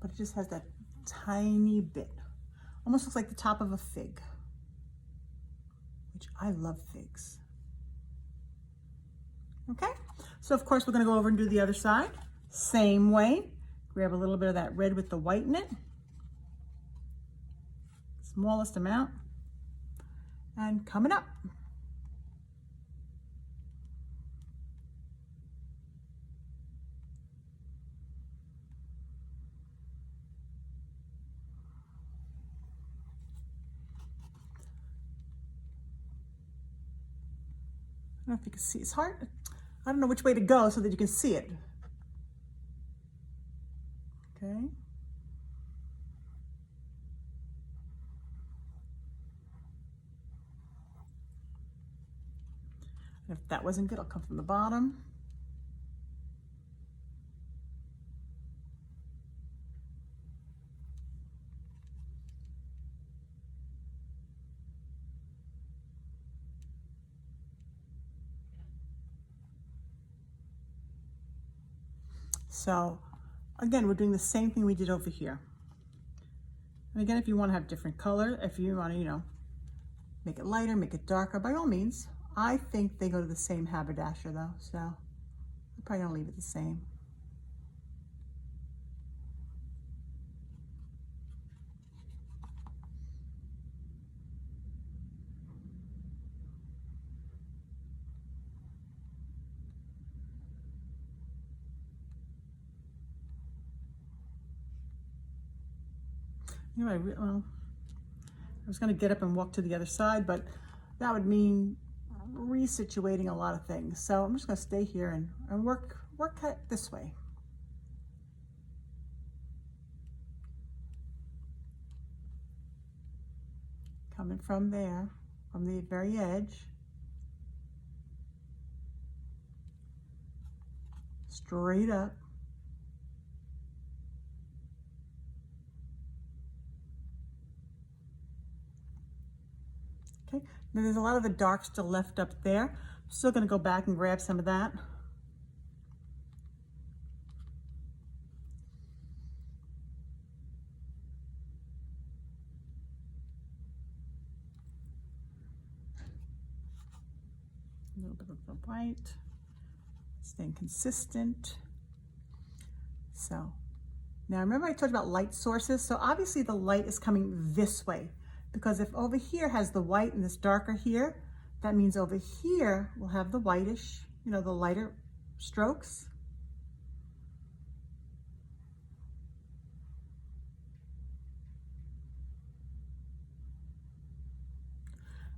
But it just has that tiny bit. Almost looks like the top of a fig, which I love figs. Okay, so of course we're gonna go over and do the other side. Same way, grab a little bit of that red with the white in it. Smallest amount. And coming up. I don't know if you can see, it's hard. I don't know which way to go so that you can see it. Okay. And if that wasn't good, I'll come from the bottom. So again, we're doing the same thing we did over here. And again, if you want to have different color, if you want to, you know, make it lighter, make it darker, by all means. I think they go to the same haberdasher though, so I'm probably gonna leave it the same. You know, well, I was going to get up and walk to the other side, but that would mean resituating a lot of things. So I'm just going to stay here and work it this way. Coming from there, from the very edge, straight up. Okay, now there's a lot of the dark still left up there. I'm still going to go back and grab some of that. A little bit of the white, staying consistent. So now remember I talked about light sources. So obviously the light is coming this way. Because if over here has the white and this darker here, that means over here we'll have the whitish, you know, the lighter strokes.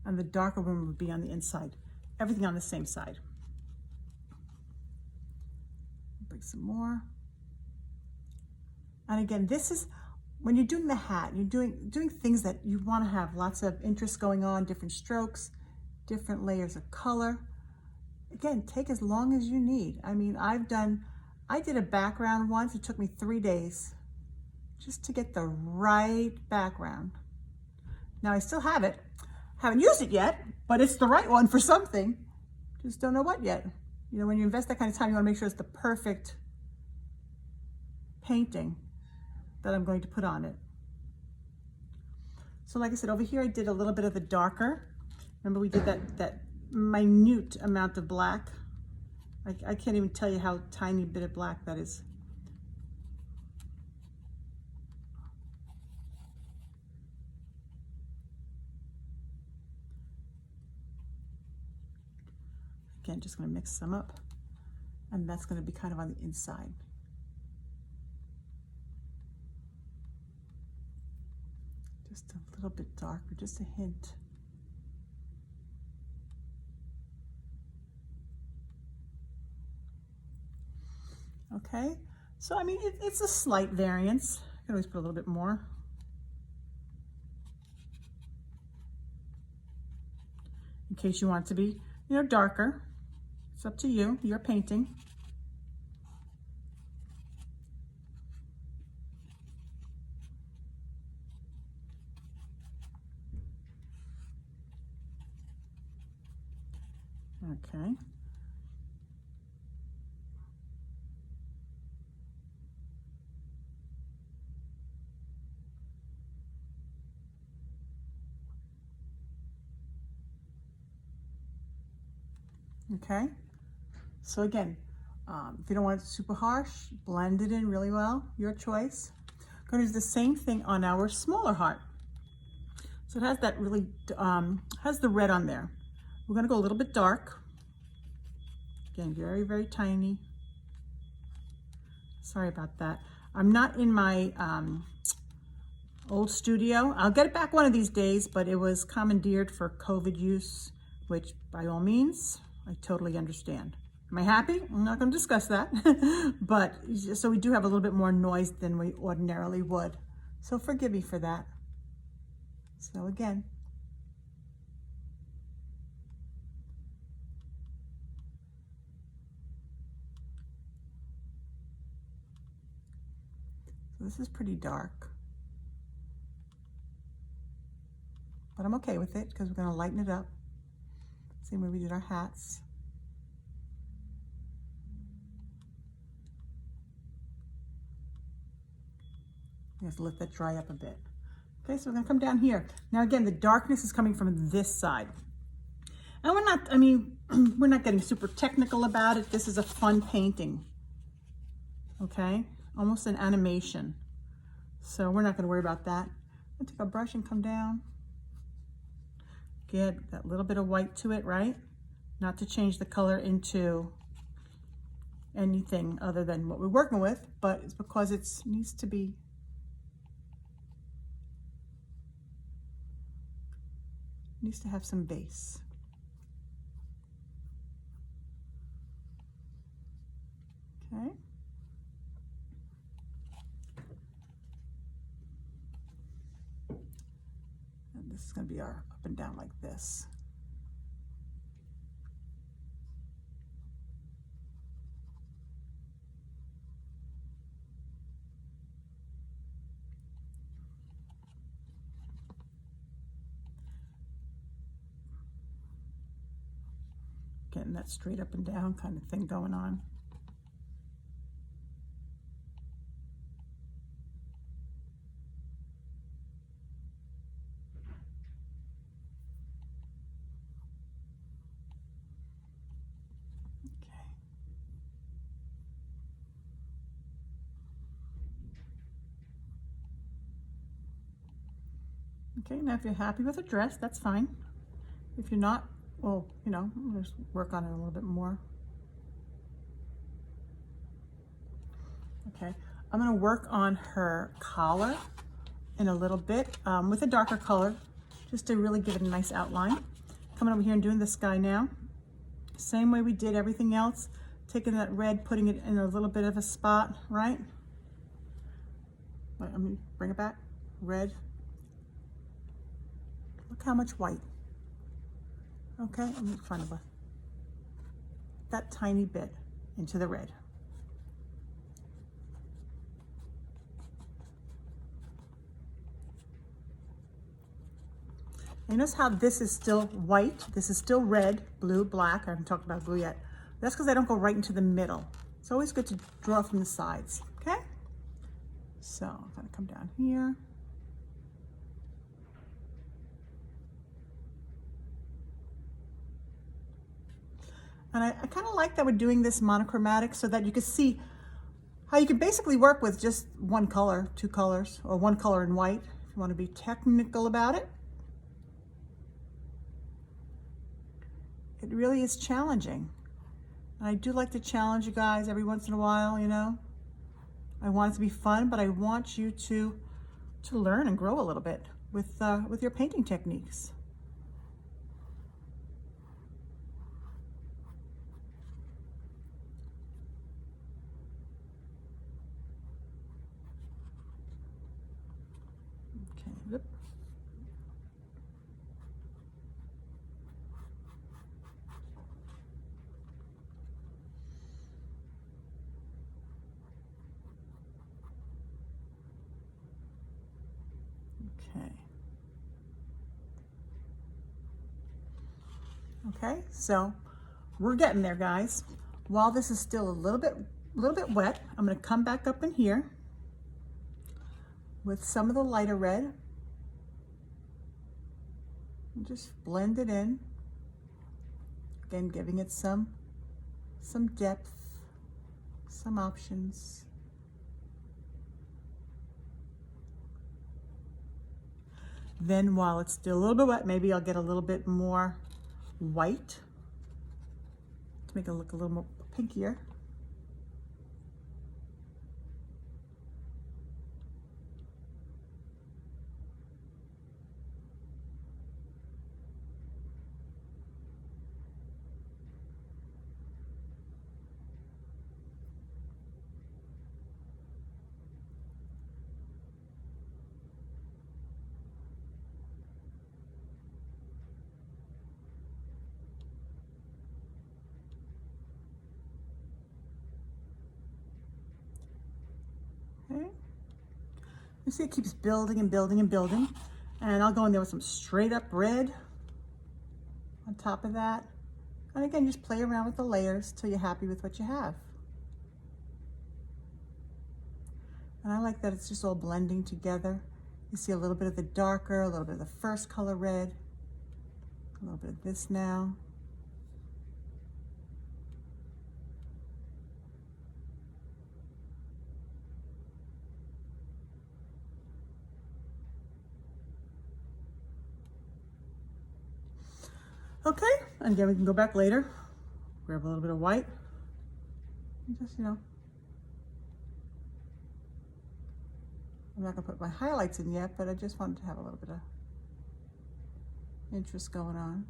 and the darker one would be on the inside. Everything on the same side. Bring some more. And again, this is when you're doing the hat, you're doing things that you want to have lots of interest going on, different strokes, different layers of color. Again, take as long as you need. I mean, I did a background once. It took me 3 days just to get the right background. Now I still have it. Haven't used it yet, but it's the right one for something. Just don't know what yet. You know, when you invest that kind of time, you want to make sure it's the perfect painting that I'm going to put on it. So like I said, over here I did a little bit of the darker. Remember we did that minute amount of black. I can't even tell you how tiny bit of black that is. Again, just going to mix some up, and that's going to be kind of on the inside. Just a little bit darker, just a hint. Okay, so I mean, it's a slight variance. I can always put a little bit more. In case you want it to be, you know, darker. It's up to you, you're painting. Okay. Okay, so again, if you don't want it super harsh, blend it in really well, your choice. I'm going to do the same thing on our smaller heart. So it has that really, has the red on there. We're going to go a little bit dark. Again, very, very tiny. Sorry about that. I'm not in my old studio. I'll get it back one of these days, but it was commandeered for COVID use, which by all means, I totally understand. Am I happy? I'm not going to discuss that. But so we do have a little bit more noise than we ordinarily would. So forgive me for that. So again. So this is pretty dark. But I'm okay with it because we're going to lighten it up. Same way we did our hats. You have to let that dry up a bit. Okay, so we're gonna come down here. Now again, the darkness is coming from this side. And we're not, I mean, we're not getting super technical about it. This is a fun painting. Okay, almost an animation. So we're not gonna worry about that. I'll take a brush and come down. Get that little bit of white to it, right? Not to change the color into anything other than what we're working with, but it's because it needs to have some base. Okay. And this is going to be our up and down like this. Getting that straight up and down kind of thing going on. Okay, now if you're happy with a dress, that's fine. If you're not, well, you know, just work on it a little bit more. Okay, I'm gonna work on her collar in a little bit with a darker color, just to really give it a nice outline. coming over here and doing this guy now. Same way we did everything else, taking that red, putting it in a little bit of a spot, right? Wait, let me bring it back. Red. Look how much white. Okay, let me find that tiny bit into the red. And notice how this is still white, this is still red, blue, black. I haven't talked about blue yet. That's because I don't go right into the middle. It's always good to draw from the sides, okay? So I'm gonna come down here. And I kind of like that we're doing this monochromatic so that you can see how you can basically work with just one color, two colors, or one color in white, if you want to be technical about it. It really is challenging. And I do like to challenge you guys every once in a while, you know. I want it to be fun, but I want you to learn and grow a little bit with your painting techniques. Okay, whoop. Okay. Okay, so we're getting there, guys. While this is still a little bit wet, I'm going to come back up in here with some of the lighter red and just blend it in. Again, giving it some depth, some options. Then while it's still a little bit wet, maybe I'll get a little bit more white to make it look a little more pinkier. Okay. You see it keeps building and building and building. And I'll go in there with some straight up red on top of that. And again, just play around with the layers till you're happy with what you have. And I like that it's just all blending together. You see a little bit of the darker, a little bit of the first color red, a little bit of this now. Okay, and again, we can go back later, grab a little bit of white, and just, you know, I'm not gonna put my highlights in yet, but I just wanted to have a little bit of interest going on.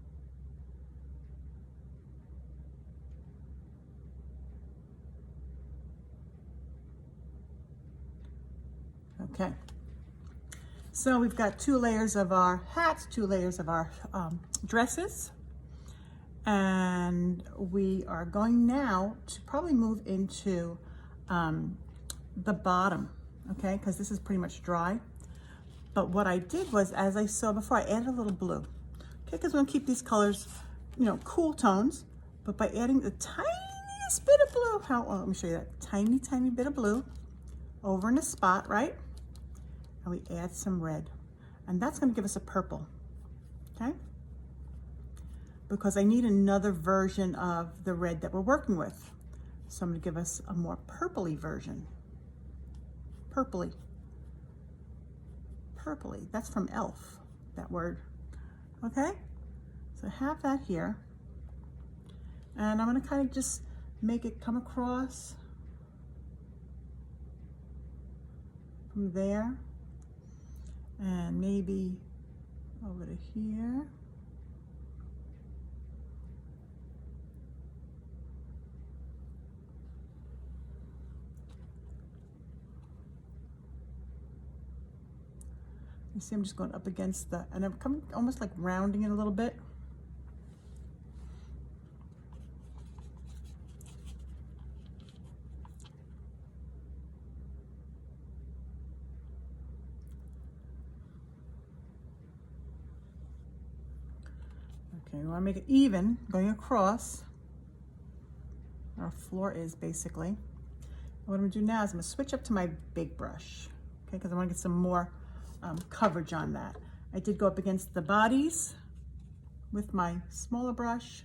Okay, so we've got 2 layers of our hats, 2 layers of our dresses. And we are going now to probably move into the bottom, okay? Because this is pretty much dry. But what I did was, as I saw before, I added a little blue, okay? Because we're gonna keep these colors, you know, cool tones. But by adding the tiniest bit of blue, well, let me show you that tiny, tiny bit of blue over in a spot, right? And we add some red. And that's gonna give us a purple, okay? Because I need another version of the red that we're working with. So I'm gonna give us a more purpley version. Purpley. Purpley, that's from elf, that word. Okay, so I have that here. And I'm gonna kind of just make it come across from there. And maybe over to here. You see I'm just going up against the, and I'm coming almost like rounding it a little bit. Okay, we want to make it even going across. Our floor is basically. And what I'm going to do now is I'm going to switch up to my big brush, okay, because I want to get some more coverage on that. I did go up against the bodies with my smaller brush.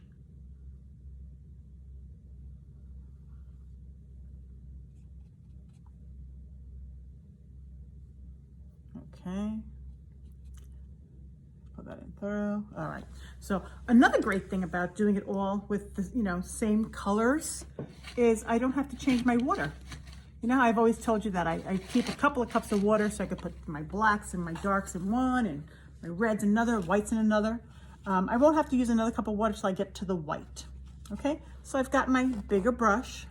Okay. Put that in thorough. All right. So another great thing about doing it all with the, same colors is I don't have to change my water. You know, I've always told you that I keep a couple of cups of water so I could put my blacks and my darks in one and my reds in another, whites in another. I won't have to use another cup of water till I get to the white. Okay, so I've got my bigger brush,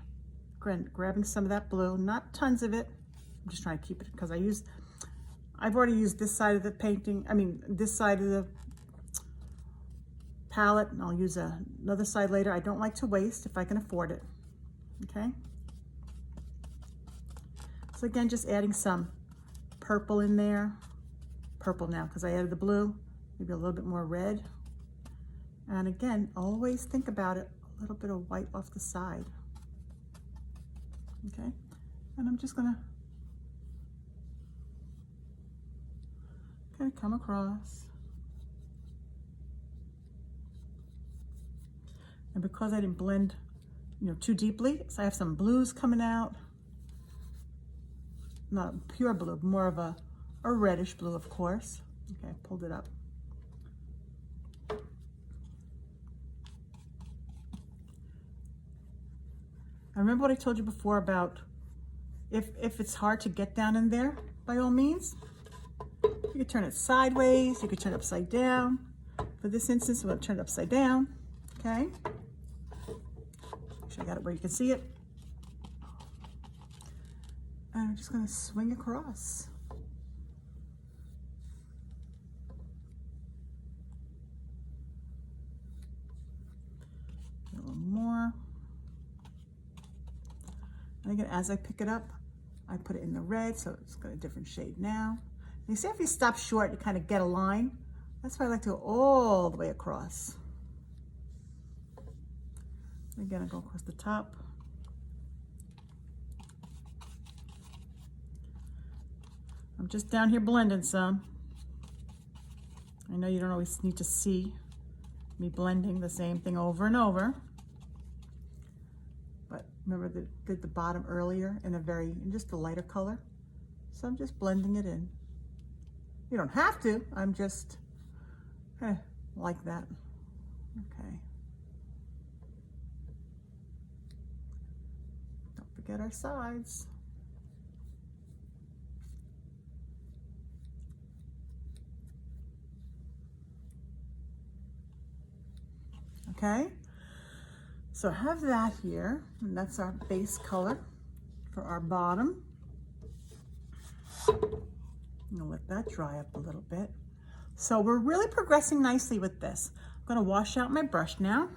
grabbing some of that blue, not tons of it. I'm just trying to keep it because I've already used this side of the painting, this side of the palette, and I'll use another side later. I don't like to waste if I can afford it, okay? So again, just adding some purple in there. Purple now, because I added the blue, maybe a little bit more red. And again, always think about it, a little bit of white off the side, okay? And I'm just gonna kind of come across. And because I didn't blend, too deeply, so I have some blues coming out. Not pure blue, more of a reddish blue, of course. Okay, I pulled it up. I remember what I told you before about if it's hard to get down in there, by all means, you could turn it sideways, you could turn it upside down. For this instance, I'm going to turn it upside down, okay? Make sure I got it where you can see it. And I'm just going to swing across. A little more. And again, as I pick it up, I put it in the red, so it's got a different shade now. And you see if you stop short, you kind of get a line. That's why I like to go all the way across. Again, I go across the top. I'm just down here blending some. I know you don't always need to see me blending the same thing over and over. But remember that did the bottom earlier in just a lighter color. So I'm just blending it in. You don't have to, I'm just like that. Okay. Don't forget our sides. Okay, so I have that here, and that's our base color for our bottom. I'm gonna let that dry up a little bit. So we're really progressing nicely with this. I'm gonna wash out my brush now.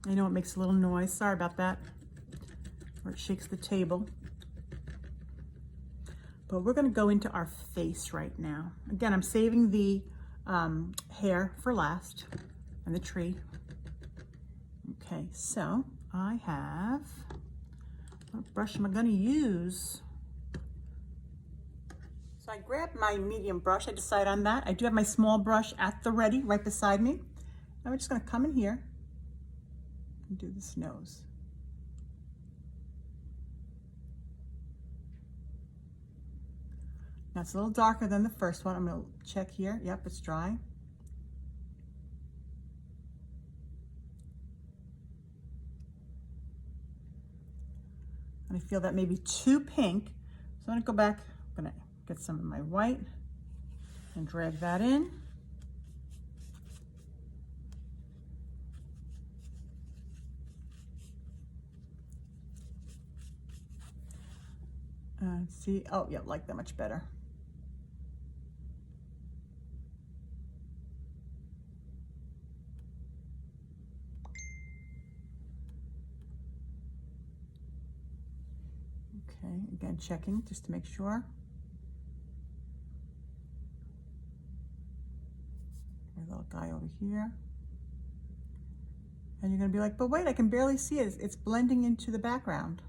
I know it makes a little noise, sorry about that, or it shakes the table. But we're gonna go into our face right now. Again, I'm saving the hair for last and the tree. Okay, so I have, what brush am I going to use? So I grabbed my medium brush, I decided on that. I do have my small brush at the ready right beside me. Now we're just going to come in here and do this nose. Now it's a little darker than the first one. I'm going to check here. Yep, it's dry. And I feel that may be too pink. So I'm going to go back. I'm going to get some of my white and drag that in. See, oh yeah, like that much better. Okay, again, checking just to make sure. My little guy over here. And you're gonna be like, but wait, I can barely see it. It's blending into the background.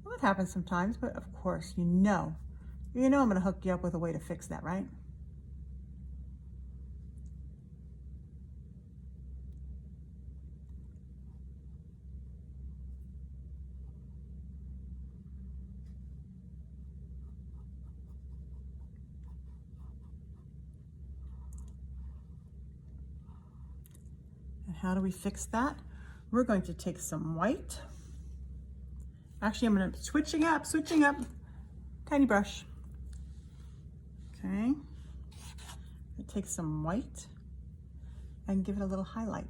Well, it happens sometimes, but of course, you know I'm gonna hook you up with a way to fix that, right? And how do we fix that? We're going to take some white. Actually, I'm gonna switching up, tiny brush. Okay, take some white and give it a little highlight.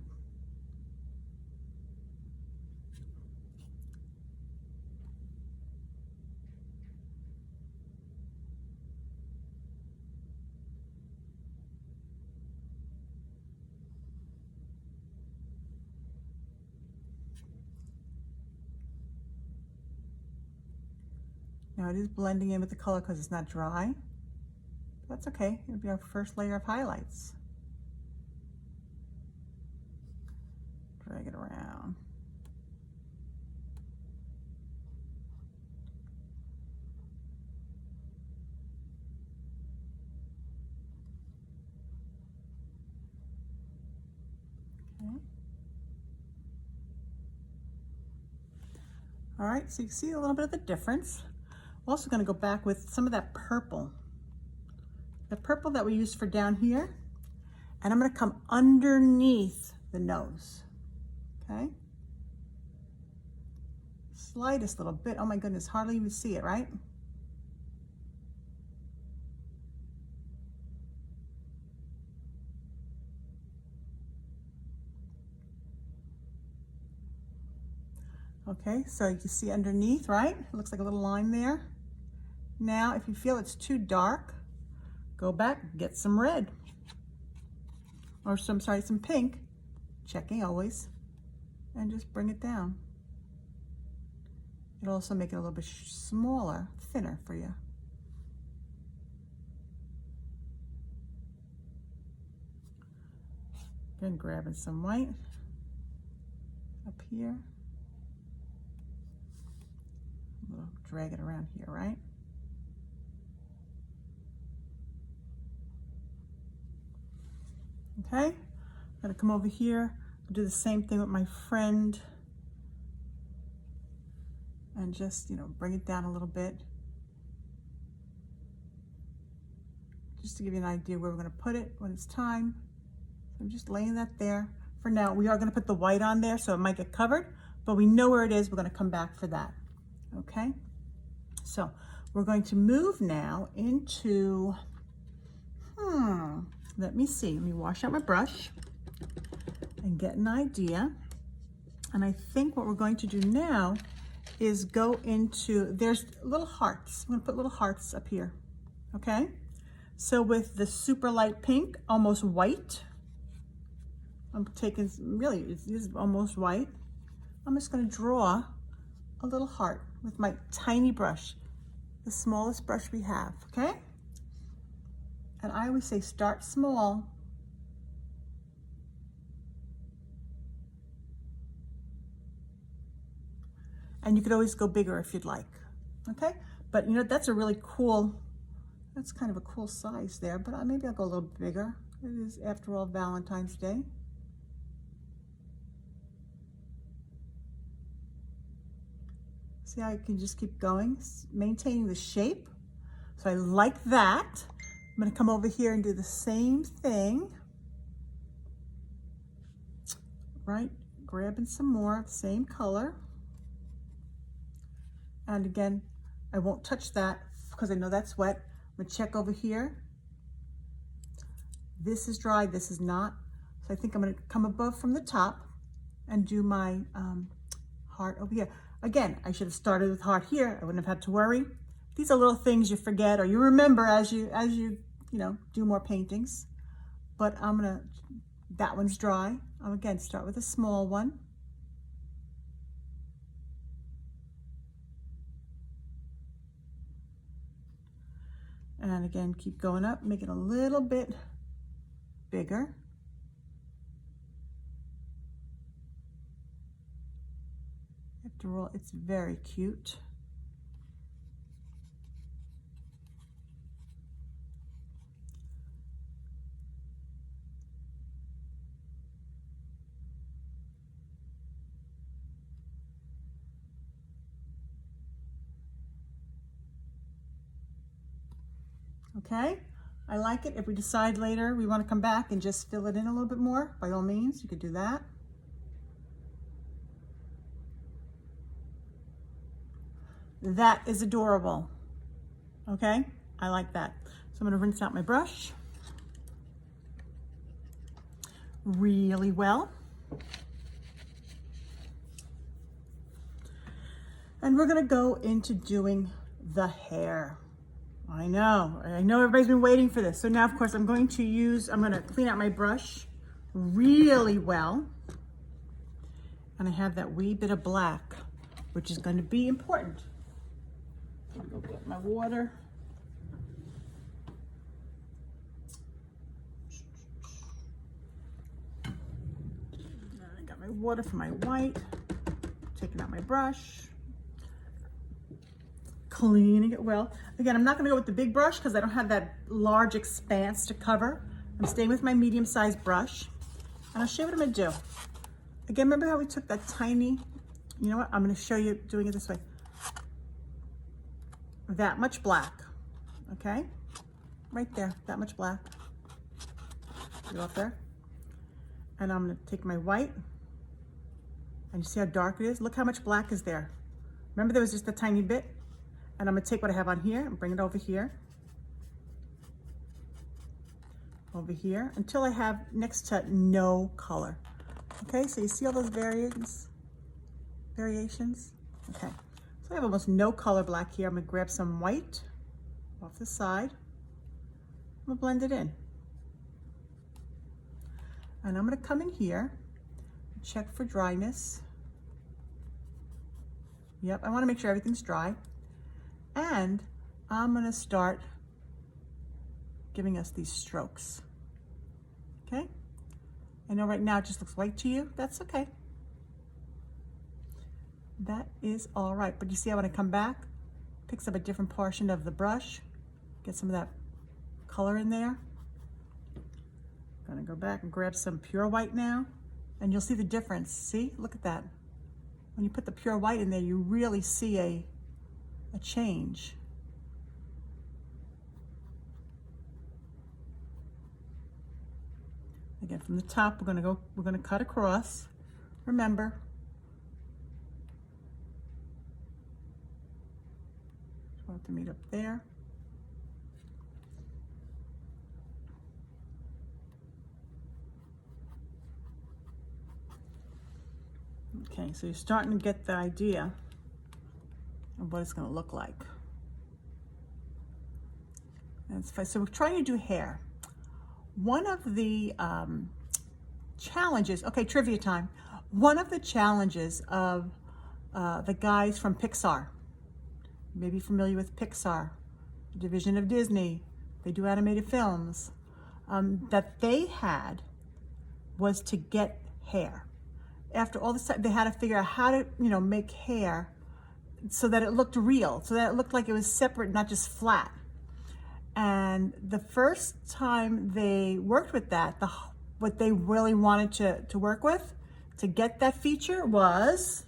Now it is blending in with the color because it's not dry. That's okay, it'll be our first layer of highlights. Drag it around. Okay. All right, so you can see a little bit of the difference. We're also going to go back with some of that purple. The purple that we used for down here. And I'm going to come underneath the nose. Okay? Slightest little bit. Oh my goodness, hardly even see it, right? Okay, so you can see underneath, right? It looks like a little line there. Now, if you feel it's too dark, go back, get some red. Or some pink, checking always, and just bring it down. It'll also make it a little bit smaller, thinner for you. Again, grabbing some white up here. We'll drag it around here, right? Okay, I'm gonna come over here, do the same thing with my friend, and just, bring it down a little bit. Just to give you an idea where we're gonna put it when it's time. So I'm just laying that there. For now, we are gonna put the white on there, so it might get covered, but we know where it is. We're gonna come back for that, okay? So we're going to move now into, let me see, let me wash out my brush and get an idea. And I think what we're going to do now is go into, there's little hearts. I'm gonna put little hearts up here, okay? So with the super light pink, almost white, I'm taking, really, it is almost white. I'm just gonna draw a little heart with my tiny brush, the smallest brush we have, okay? And I always say start small. And you could always go bigger if you'd like, okay? But that's a really cool, that's kind of a cool size there, but maybe I'll go a little bigger. It is, after all, Valentine's Day. See how I can just keep going, maintaining the shape. So I like that. I'm gonna come over here and do the same thing. Right, grabbing some more of the same color. And again, I won't touch that because I know that's wet. I'm gonna check over here. This is dry, this is not. So I think I'm gonna come above from the top and do my heart over here. Again, I should have started with heart here. I wouldn't have had to worry, These are little things you forget or you remember as you do more paintings. But that one's dry. I'll again start with a small one. And again, keep going up, make it a little bit bigger. After all, it's very cute. Okay, I like it. If we decide later we want to come back and just fill it in a little bit more, by all means, you could do that. That is adorable. Okay, I like that. So I'm going to rinse out my brush really well. And we're going to go into doing the hair. I know everybody's been waiting for this. So now, of course, I'm going to clean out my brush really well. And I have that wee bit of black, which is going to be important. I'm going to go get my water. I got my water for my white. Taking out my brush. Cleaning it well. Again, I'm not going to go with the big brush because I don't have that large expanse to cover. I'm staying with my medium-sized brush. And I'll show you what I'm going to do. Again, remember how we took that tiny, you know what? I'm going to show you doing it this way. That much black, okay? Right there, that much black. Go up there. And I'm going to take my white. And you see how dark it is? Look how much black is there. Remember there was just a tiny bit? And I'm going to take what I have on here and bring it over here. Over here until I have next to no color. Okay, so you see all those variations? Okay, so I have almost no color black here. I'm going to grab some white off the side. I'm going to blend it in. And I'm going to come in here, check for dryness. Yep, I want to make sure everything's dry. And I'm going to start giving us these strokes. Okay? I know right now it just looks white to you. That's okay. That is all right. But you see how when I come back, picks up a different portion of the brush, get some of that color in there. I'm going to go back and grab some pure white now, and you'll see the difference. See? Look at that. When you put the pure white in there, you really see a change. Again, from the top, we're going to cut across. Remember, just want it to meet up there. Okay, so you're starting to get the idea of what it's going to look like. And so we're trying to do hair. One of the challenges, okay, trivia time. One of the challenges of the guys from Pixar, maybe familiar with Pixar, division of Disney, they do animated films, that they had was to get hair. After all this time, they had to figure out how to, make hair so that it looked real, so that it looked like it was separate, not just flat. And the first time they worked with that, what they really wanted to work with to get that feature was,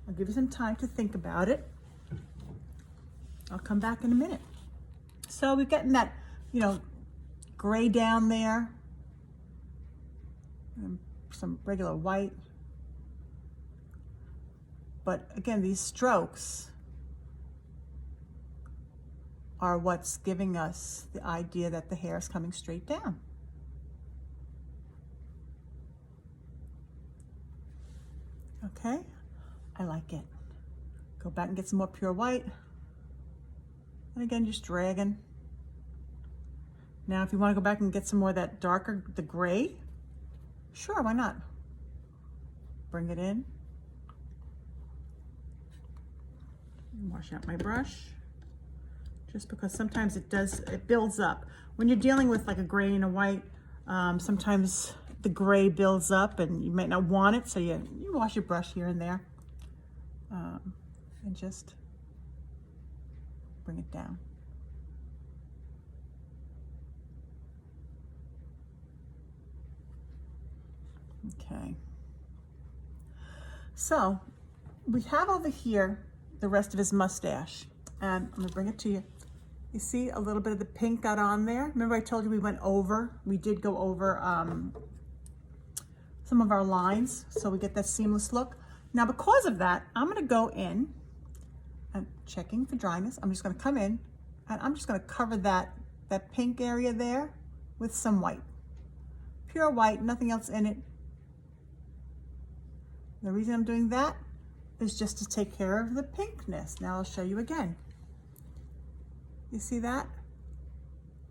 I'll give you some time to think about it. I'll come back in a minute. So we're getting that, gray down there, and some regular white. But again, these strokes are what's giving us the idea that the hair is coming straight down. Okay, I like it. Go back and get some more pure white. And again, just dragging. Now, if you want to go back and get some more of that darker, the gray, sure, why not? Bring it in. Wash out my brush. Just because sometimes it builds up. When you're dealing with like a gray and a white, sometimes the gray builds up and you might not want it, so you wash your brush here and there. And just bring it down. Okay. So we have over here the rest of his mustache, and I'm gonna bring it to you. You see a little bit of the pink got on there. Remember I told you we did go over some of our lines, so we get that seamless look. Now because of that, I'm gonna go in and checking for dryness. I'm just gonna come in and I'm just gonna cover that pink area there with some white. Pure white, nothing else in it. The reason I'm doing that is just to take care of the pinkness. Now I'll show you again. You see that?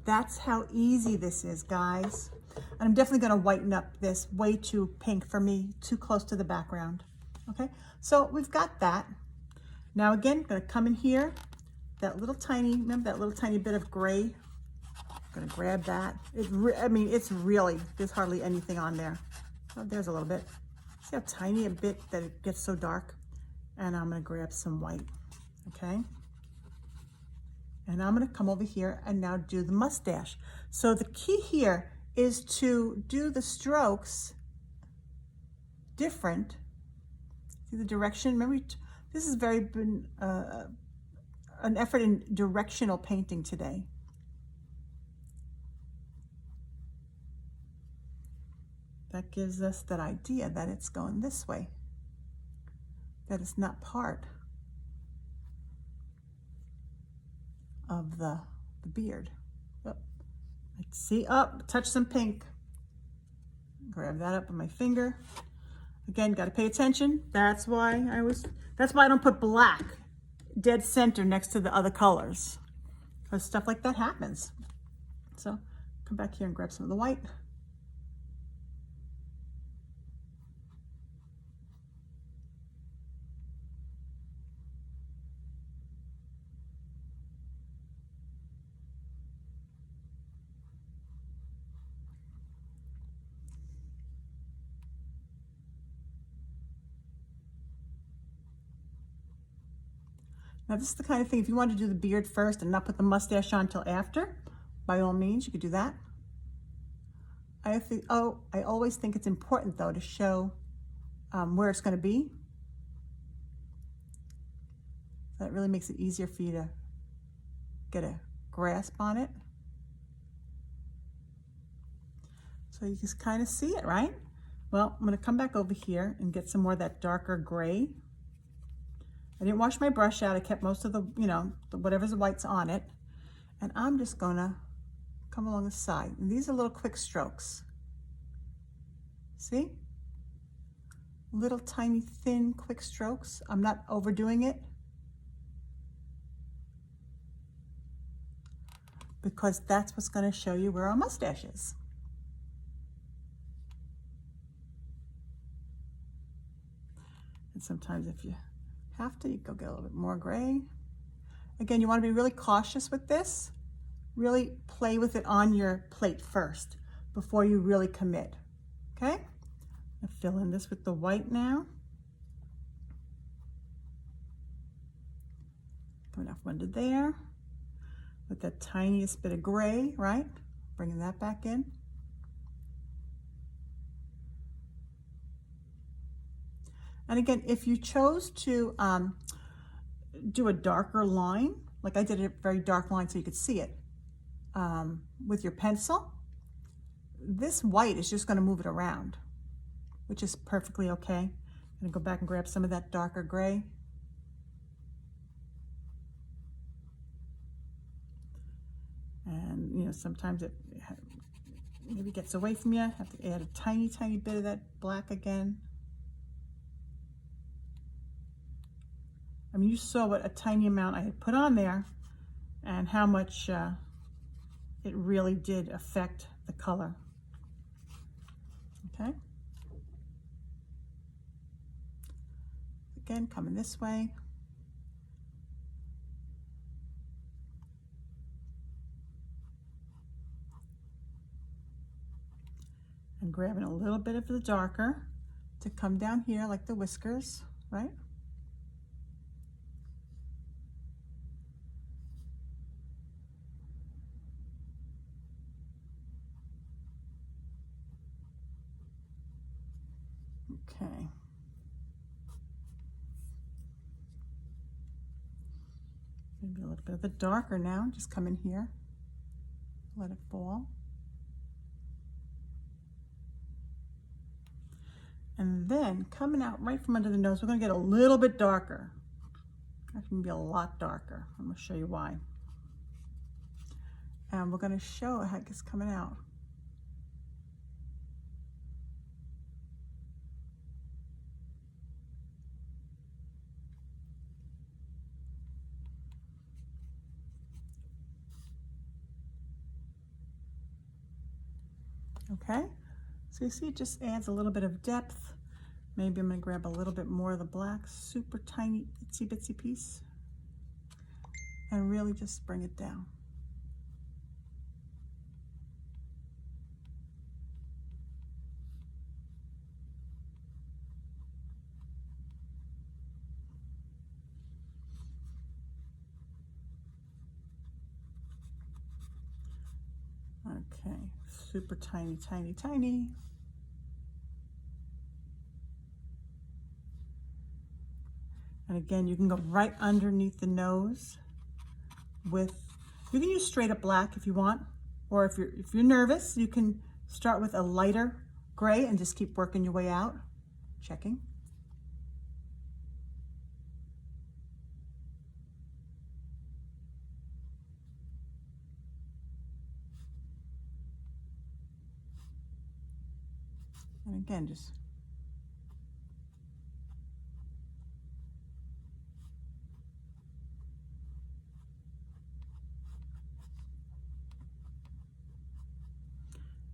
That's how easy this is, guys. And I'm definitely gonna whiten up this, way too pink for me, too close to the background. Okay, so we've got that. Now again, gonna come in here, remember that little tiny bit of gray? I'm gonna grab that. I mean, it's really, there's hardly anything on there. Oh, there's a little bit. See how tiny a bit that it gets so dark? And I'm gonna grab some white, okay? And I'm gonna come over here and now do the mustache. So the key here is to do the strokes different. See the direction? Remember, this has been an effort in directional painting today. That gives us that idea that it's going this way, that it's not part of the beard. Oh, let's see, touch some pink. Grab that up with my finger. Again, got to pay attention. That's why I don't put black dead center next to the other colors, because stuff like that happens. So come back here and grab some of the white. Now this is the kind of thing, if you want to do the beard first and not put the mustache on till after, by all means, you could do that. I always think it's important though to show where it's going to be. That really makes it easier for you to get a grasp on it. So you just kind of see it, right? Well, I'm going to come back over here and get some more of that darker gray. I didn't wash my brush out. I kept most of the, whatever's the white's on it. And I'm just gonna come along the side. And these are little quick strokes. See? Little tiny thin quick strokes. I'm not overdoing it, because that's what's gonna show you where our mustache is. And sometimes if you have to, you go get a little bit more gray. Again, you want to be really cautious with this. Really play with it on your plate first before you really commit. Okay? I'll fill in this with the white now. Coming off one to there with that tiniest bit of gray, right? Bringing that back in. And again, if you chose to do a darker line, like I did a very dark line so you could see it with your pencil, this white is just going to move it around, which is perfectly okay. I'm going to go back and grab some of that darker gray. And sometimes it maybe gets away from you. Have to add a tiny, tiny bit of that black again. I mean, you saw what a tiny amount I had put on there, and how much it really did affect the color. Okay. Again, coming this way. And grabbing a little bit of the darker to come down here like the whiskers, right? Okay. Maybe a little bit of the darker now, just come in here, let it fall. And then coming out right from under the nose, we're gonna get a little bit darker. That's gonna be a lot darker. I'm gonna show you why. And we're gonna show how it's coming out. Okay, so you see it just adds a little bit of depth. Maybe I'm gonna grab a little bit more of the black, super tiny itsy bitsy piece, and really just bring it down. Okay, super tiny, tiny, tiny. And again, you can go right underneath the nose with, you can use straight up black if you want, or if you're nervous, you can start with a lighter gray and just keep working your way out, checking. And again, just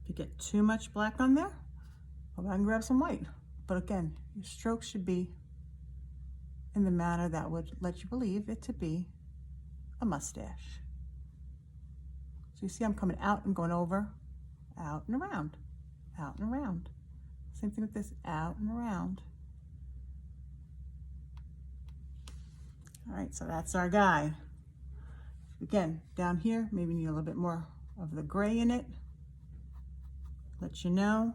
if you get too much black on there, well, I can grab some white. But again, your strokes should be in the manner that would let you believe it to be a mustache. So you see I'm coming out and going over, out and around, out and around. Same thing with this, out and around. All right, so that's our guy. Again, down here, maybe need a little bit more of the gray in it. Let you know.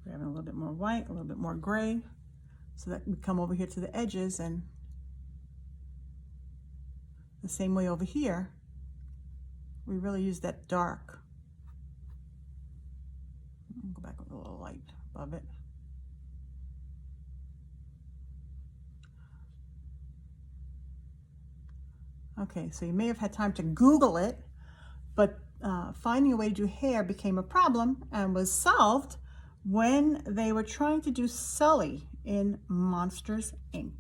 Grabbing a little bit more white, a little bit more gray, so that we come over here to the edges, and the same way over here, we really use that dark. Go back with a little light above it. Okay, so you may have had time to Google it, but finding a way to do hair became a problem and was solved when they were trying to do Sully in Monsters, Inc.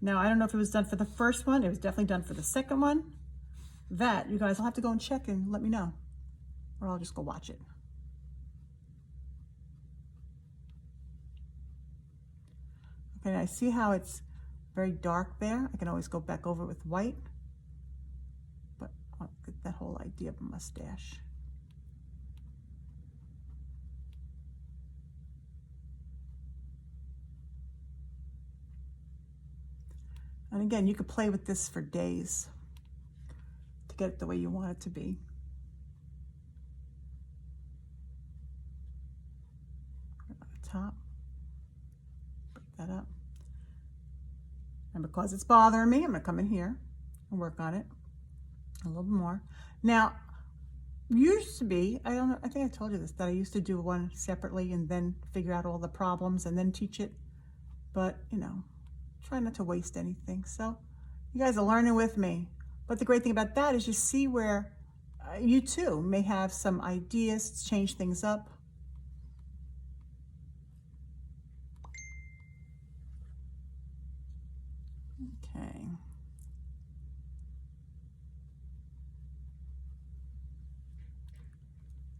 Now, I don't know if it was done for the first one. It was definitely done for the second one. That, you guys will have to go and check and let me know, or I'll just go watch it. Okay, I see how it's very dark there. I can always go back over it with white, but I'll get that whole idea of a mustache. And again, you could play with this for days to get it the way you want it to be. Right on the top, break that up. And because it's bothering me, I'm gonna come in here and work on it a little bit more. Now, used to be, I don't know, I think I told you this, that I used to do one separately and then figure out all the problems and then teach it. But, you know, try not to waste anything. So you guys are learning with me. But the great thing about that is you see where you too may have some ideas to change things up.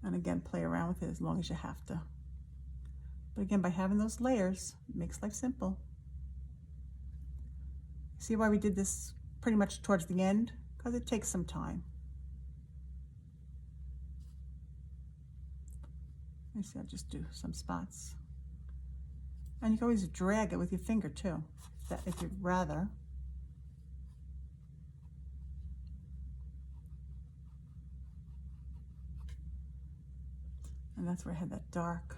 And again, play around with it as long as you have to. But again, by having those layers, it makes life simple. See why we did this pretty much towards the end? Because it takes some time. Let me see, I'll just do some spots. And you can always drag it with your finger too, if you'd rather. And that's where I had that dark.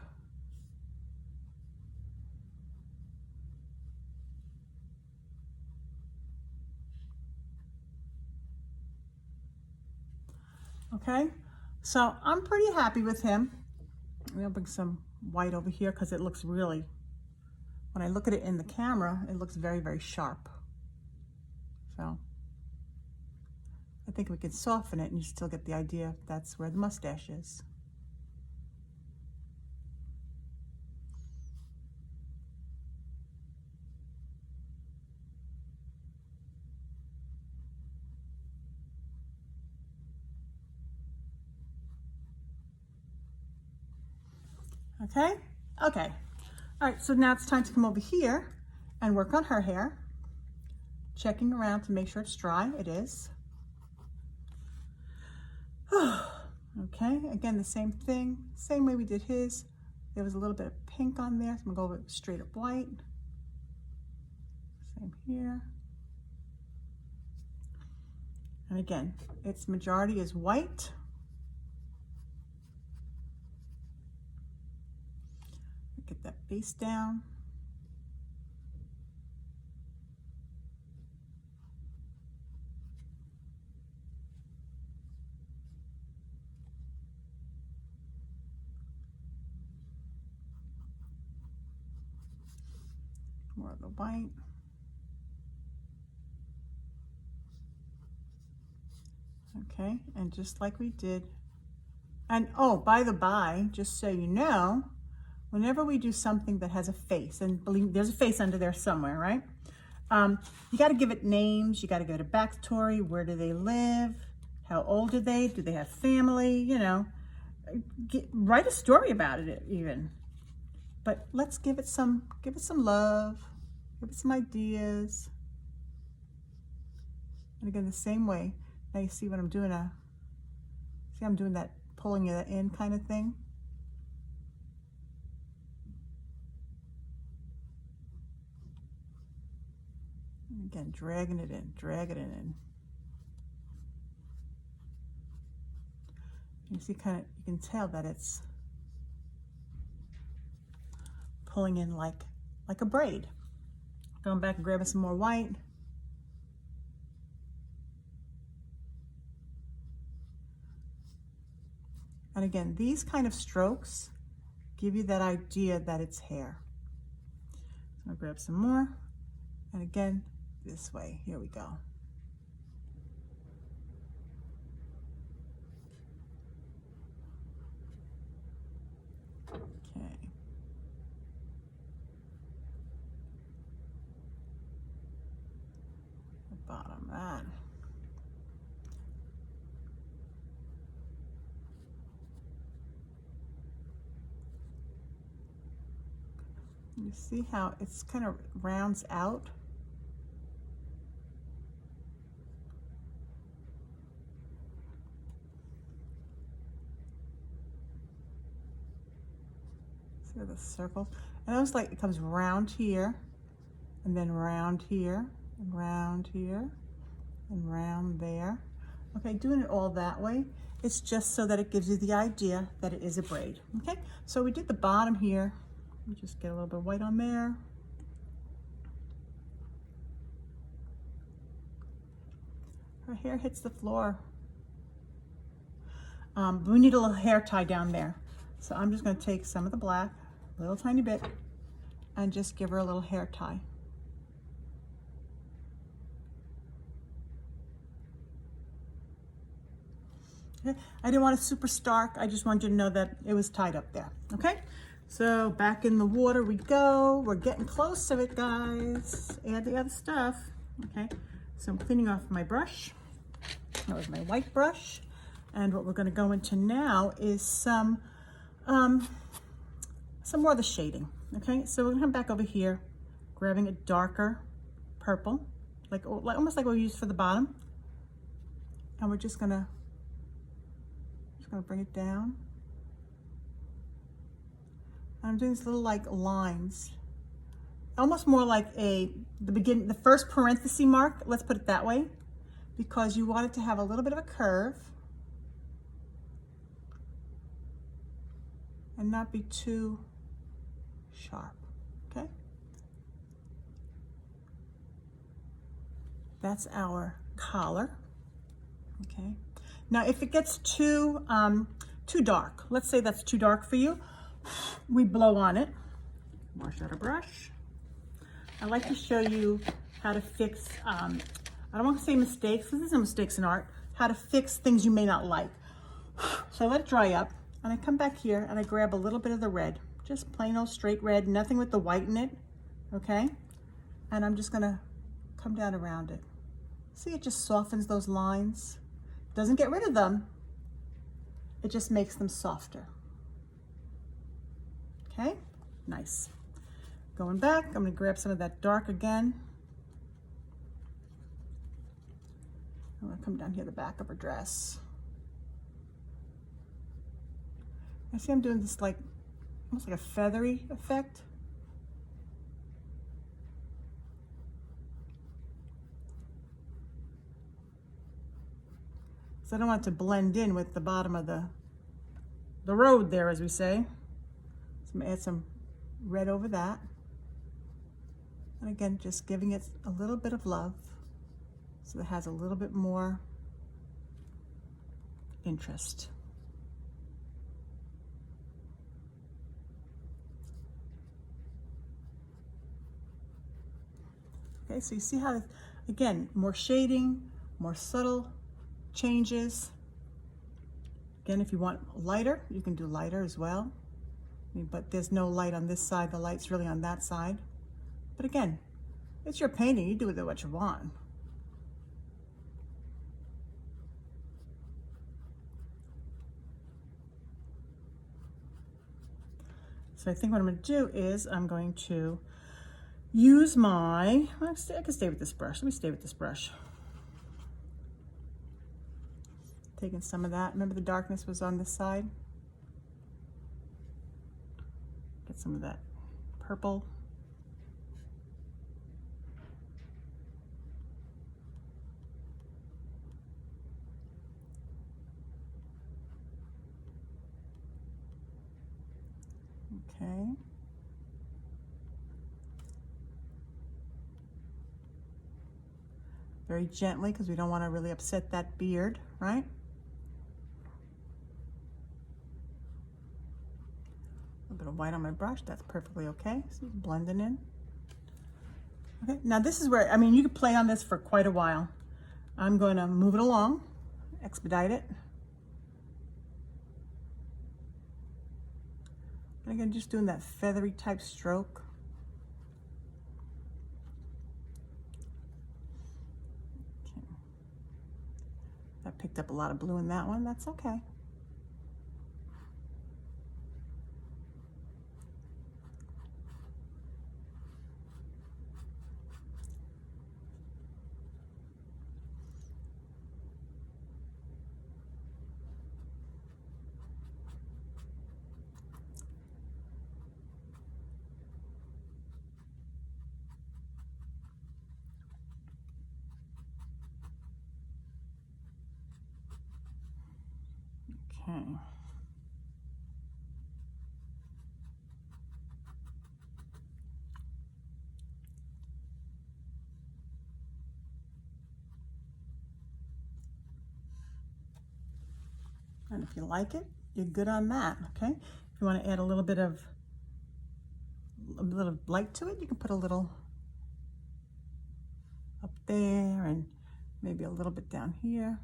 Okay, so I'm pretty happy with him. I'll bring some white over here because it looks really, when I look at it in the camera, it looks very, very sharp. So I think we can soften it and you still get the idea that's where the mustache is. Okay, okay. All right, so now it's time to come over here and work on her hair. Checking around to make sure it's dry. It is. Okay, again, the same thing. Same way we did his. There was a little bit of pink on there, so I'm gonna go with straight up white. Same here. And again, its majority is white. Get that base down. More of the white. Okay, and just like we did. And oh, by the by, just so you know, whenever we do something that has a face, and believe there's a face under there somewhere, right? You got to give it names. You got to give it a backstory. Where do they live? How old are they? Do they have family? You know, write a story about it even. But let's give it some love. Give it some ideas. And again, the same way. Now you see what I'm doing. See, I'm doing that pulling it in kind of thing. Again, dragging it in, dragging it in. You see, you can tell that it's pulling in like a braid. Going back and grabbing some more white. And again, these kind of strokes give you that idea that it's hair. So I'll grab some more. And again, this way. Here we go. Okay. The bottom, that. You see how it's kind of rounds out? See the circles? And it looks like it comes round here, and then round here, and round here, and round there. Okay, doing it all that way, it's just so that it gives you the idea that it is a braid. Okay, so we did the bottom here. Let me just get a little bit of white on there. Her hair hits the floor. We need a little hair tie down there. So I'm just going to take some of the black, a little tiny bit, and just give her a little hair tie. Okay. I didn't want it super stark. I just wanted you to know that it was tied up there. Okay. So back in the water we go. We're getting close to it, guys. Add the other stuff. Okay. So I'm cleaning off my brush. That was my white brush. And what we're going to go into now is some more of the shading. Okay, so we're going to come back over here, grabbing a darker purple, like almost like what we used for the bottom, and we're just gonna bring it down. And I'm doing these little like lines, almost more like the first parenthesis mark. Let's put it that way, because you want it to have a little bit of a curve and not be too sharp. Okay, that's our collar. Okay, now if it gets too dark, let's say that's too dark for you, we blow on it. Wash out a brush. I like to show you how to fix, I don't want to say mistakes, because there's no mistakes in art, how to fix things you may not like. So I let it dry up, and I come back here and I grab a little bit of the red, just plain old straight red, nothing with the white in it, okay? And I'm just gonna come down around it. See, it just softens those lines. Doesn't get rid of them, it just makes them softer. Okay, nice. Going back, I'm gonna grab some of that dark again. I'm gonna come down here the back of her dress. I see I'm doing this like, almost like a feathery effect. So I don't want it to blend in with the bottom of the road there, as we say. So I'm gonna add some red over that. And again, just giving it a little bit of love so it has a little bit more interest. Okay, so you see how, again, more shading, more subtle changes. Again, if you want lighter, you can do lighter as well. But there's no light on this side, the light's really on that side. But again, it's your painting, you do with it what you want. So I think what I'm going to do is I'm going to use I can stay with this brush. Let me stay with this brush. Taking some of that. Remember the darkness was on this side? Get some of that purple. Okay. Very gently, because we don't want to really upset that beard, right? A little bit of white on my brush, that's perfectly okay. So blending in. Okay, now this is where, I mean, you could play on this for quite a while. I'm going to move it along, expedite it. And again, just doing that feathery type stroke. Okay. I picked up a lot of blue in that one, that's okay. Okay. And if you like it, you're good on that, okay? If you want to add a little light to it, you can put a little up there and maybe a little bit down here.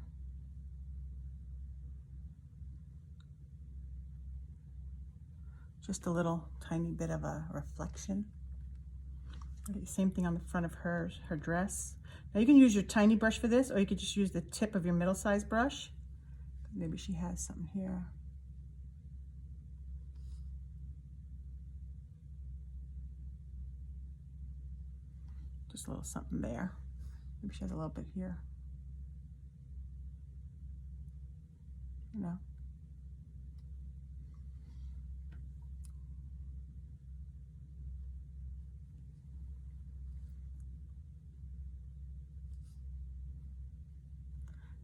Just a little tiny bit of a reflection. Okay, same thing on the front of her dress. Now you can use your tiny brush for this, or you could just use the tip of your middle-sized brush. Maybe she has something here. Just a little something there. Maybe she has a little bit here. No.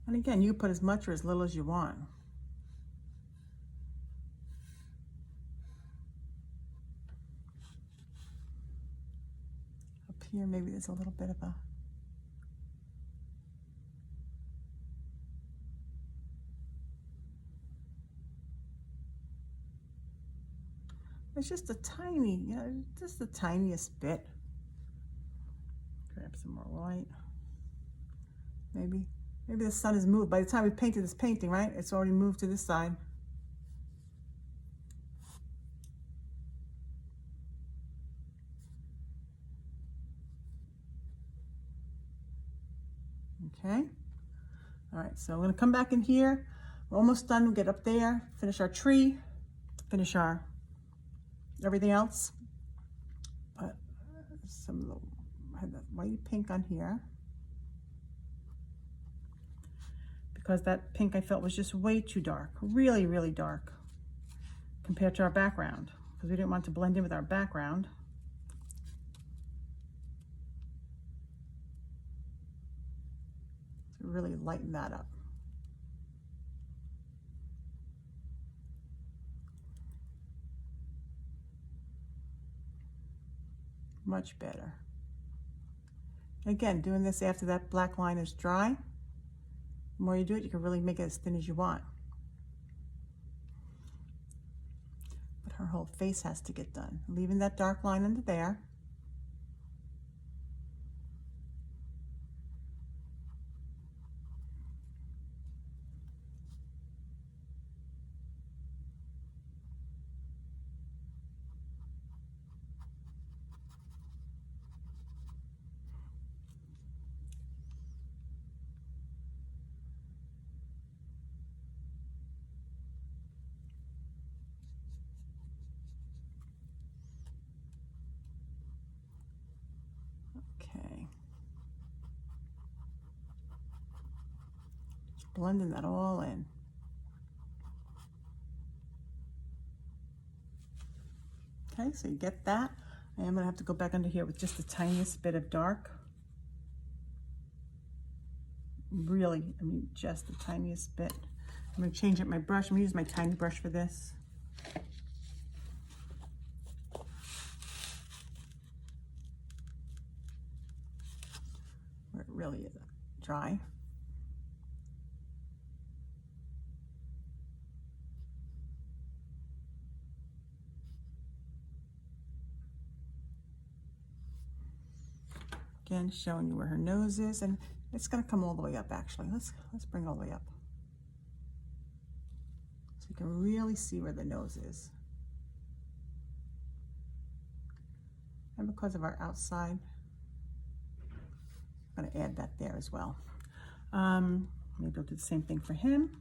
And again, you put as much or as little as you want. Up here, maybe there's a little bit of a, it's just a tiny, you know, just the tiniest bit. Grab some more white. Maybe the sun has moved. By the time we painted this painting, right? It's already moved to this side. Okay. All right, so I'm gonna come back in here. We're almost done. We'll get up there, finish our tree, finish our everything else. But some of the, I had that white pink on here because that pink I felt was just way too dark, really, really dark compared to our background, because we didn't want to blend in with our background. To really lighten that up. Much better. Again, doing this after that black line is dry. The more you do it, you can really make it as thin as you want. But her whole face has to get done. Leaving that dark line under there. Blending that all in. Okay, so you get that. I am gonna have to go back under here with just the tiniest bit of dark. Really, I mean, just the tiniest bit. I'm gonna change up my brush. I'm gonna use my tiny brush for this. Where it really is dry. Again, showing you where her nose is, and it's going to come all the way up. Actually, let's bring it all the way up, so you can really see where the nose is. And because of our outside, I'm going to add that there as well. Maybe I'll do the same thing for him.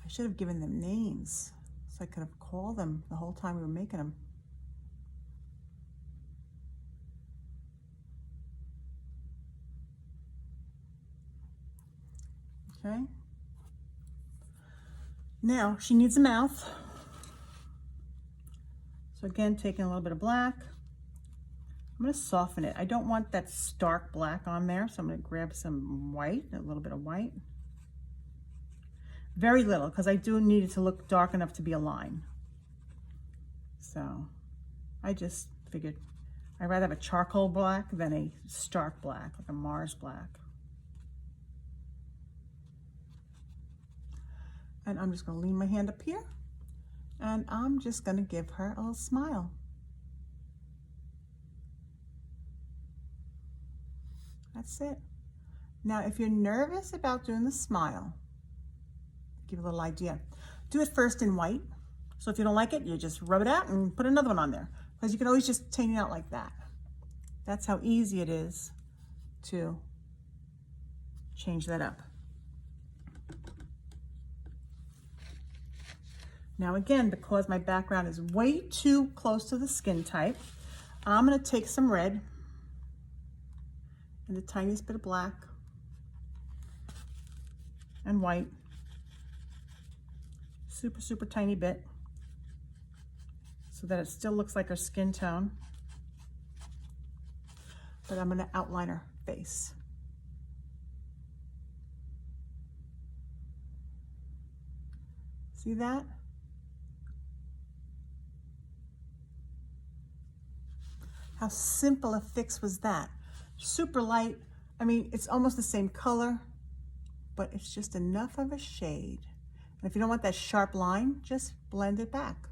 I should have given them names, so I could have called them the whole time we were making them. Okay. Now she needs a mouth. So again, taking a little bit of black. I'm going to soften it. I don't want that stark black on there, so I'm going to grab some white, a little bit of white. Very little, because I do need it to look dark enough to be a line. So I just figured I'd rather have a charcoal black than a stark black, like a Mars black. And I'm just going to lean my hand up here, and I'm just going to give her a little smile. That's it. Now, if you're nervous about doing the smile, give a little idea. Do it first in white. So if you don't like it, you just rub it out and put another one on there, because you can always just take it out like that. That's how easy it is to change that up. Now again, because my background is way too close to the skin type, I'm gonna take some red and the tiniest bit of black and white, super, super tiny bit, so that it still looks like her skin tone, but I'm gonna outline her face. See that? How simple a fix was that? Super light. I mean, it's almost the same color, but it's just enough of a shade. And if you don't want that sharp line, just blend it back.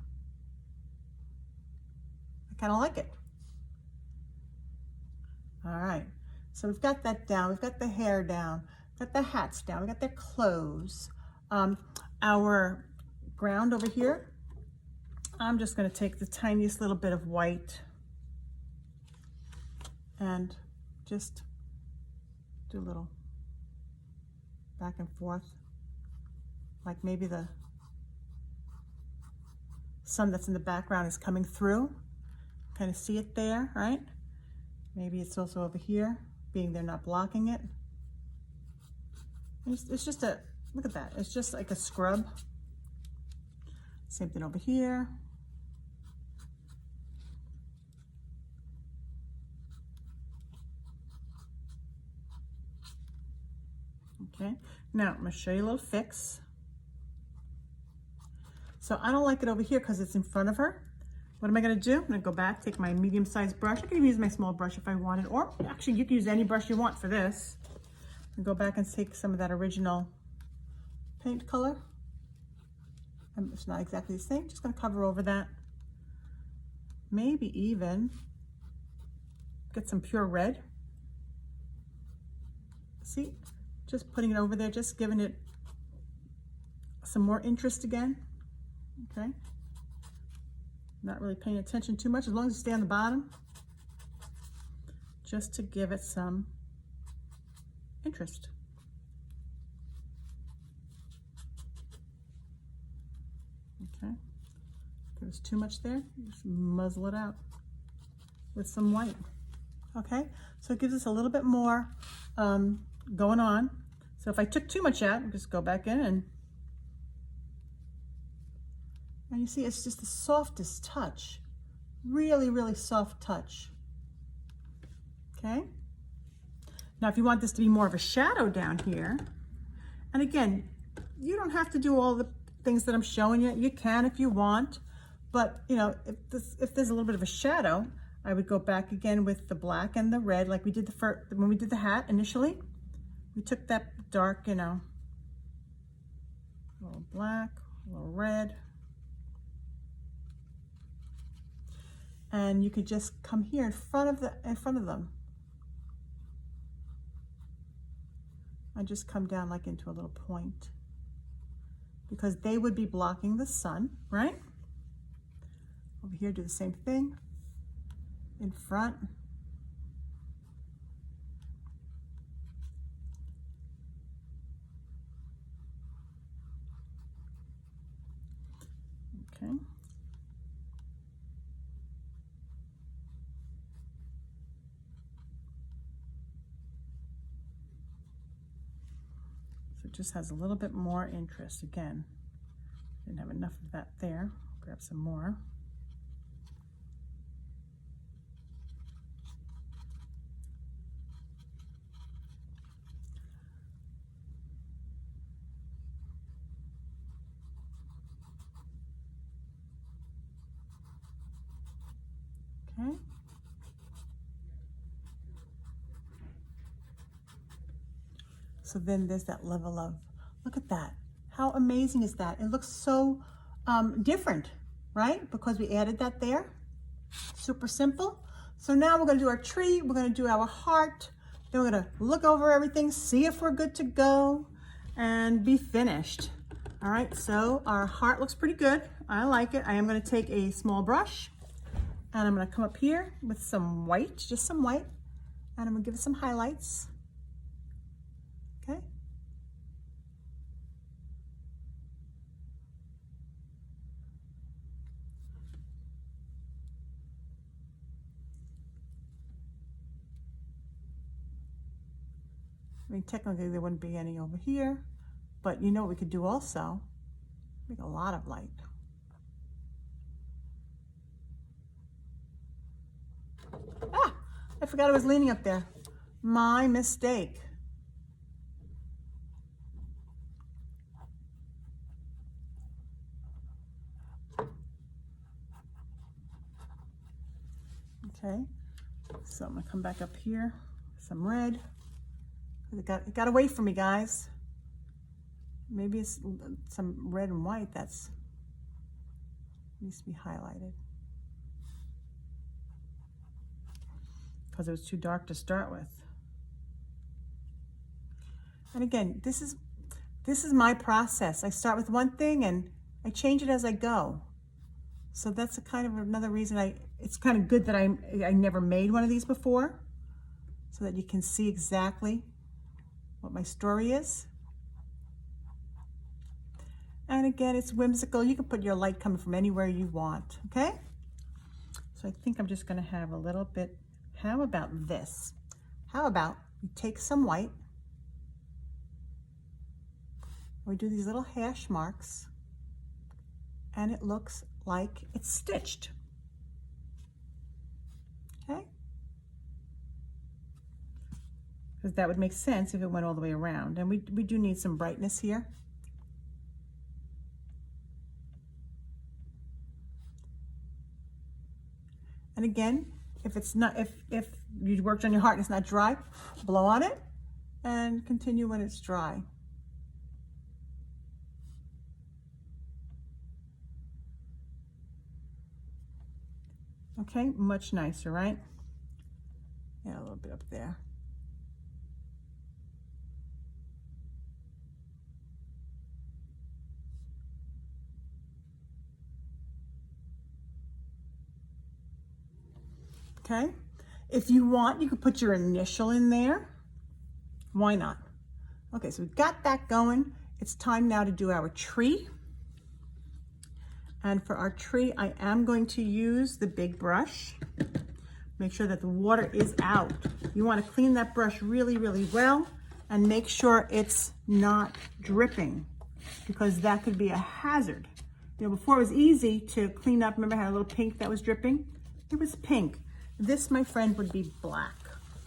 I kind of like it. All right, so we've got that down. We've got the hair down. We've got the hats down. We've got their clothes. Our ground over here, I'm just going to take the tiniest little bit of white and just do a little back and forth, like maybe the sun that's in the background is coming through. Kind of see it there, right? Maybe it's also over here, being they're not blocking it. It's just a, look at that, it's just like a scrub. Same thing over here. Okay, now I'm gonna show you a little fix. So I don't like it over here because it's in front of her. What am I gonna do? I'm gonna go back, take my medium-sized brush. I can use my small brush if I wanted, or actually you can use any brush you want for this. And go back and take some of that original paint color. It's not exactly the same, just gonna cover over that. Maybe even get some pure red. See? Just putting it over there, just giving it some more interest again, okay? Not really paying attention too much, as long as you stay on the bottom, just to give it some interest. Okay, if there's too much there, just muzzle it out with some white. Okay, so it gives us a little bit more going on. So if I took too much out, just go back in and you see it's just the softest touch. Really, really soft touch. Okay? Now if you want this to be more of a shadow down here, and again, you don't have to do all the things that I'm showing you. You can if you want, but you know, if there's a little bit of a shadow, I would go back again with the black and the red like we did when we did the hat initially. We took that dark, you know, a little black, a little red. And you could just come here in front of them. And just come down like into a little point, because they would be blocking the sun, right? Over here, do the same thing in front. Okay. So it just has a little bit more interest. Again, didn't have enough of that there. Grab some more. Okay. So then there's that level of, look at that. How amazing is that? It looks so different, right? Because we added that there. Super simple. So now we're gonna do our tree, we're gonna do our heart, then we're gonna look over everything, see if we're good to go, and be finished. All right, so our heart looks pretty good. I like it. I am gonna take a small brush, and I'm gonna come up here with some white, just some white, and I'm gonna give it some highlights. Okay. I mean, technically there wouldn't be any over here, but you know what we could do also? Make a lot of light. Ah, I forgot I was leaning up there. My mistake. Okay, so I'm gonna come back up here, some red. It got away from me, guys. Maybe it's some red and white that's needs to be highlighted because it was too dark to start with. And again, this is my process. I start with one thing and I change it as I go. So that's a kind of another reason it's kind of good that I never made one of these before, so that you can see exactly what my story is. And again, it's whimsical. You can put your light coming from anywhere you want, okay? So I think I'm just gonna have a little bit, how about this? How about you take some white, we do these little hash marks, and it looks like it's stitched, okay? Because that would make sense if it went all the way around. And we do need some brightness here. And again, if it's not, if you worked on your heart and it's not dry, blow on it and continue when it's dry. Okay, much nicer, right? Yeah, a little bit up there. Okay, if you want, you could put your initial in there. Why not? Okay, so we've got that going. It's time now to do our tree. And for our tree, I am going to use the big brush. Make sure that the water is out. You want to clean that brush really, really well and make sure it's not dripping, because that could be a hazard. You know, before it was easy to clean up. Remember I had a little pink that was dripping? It was pink. This, my friend, would be black.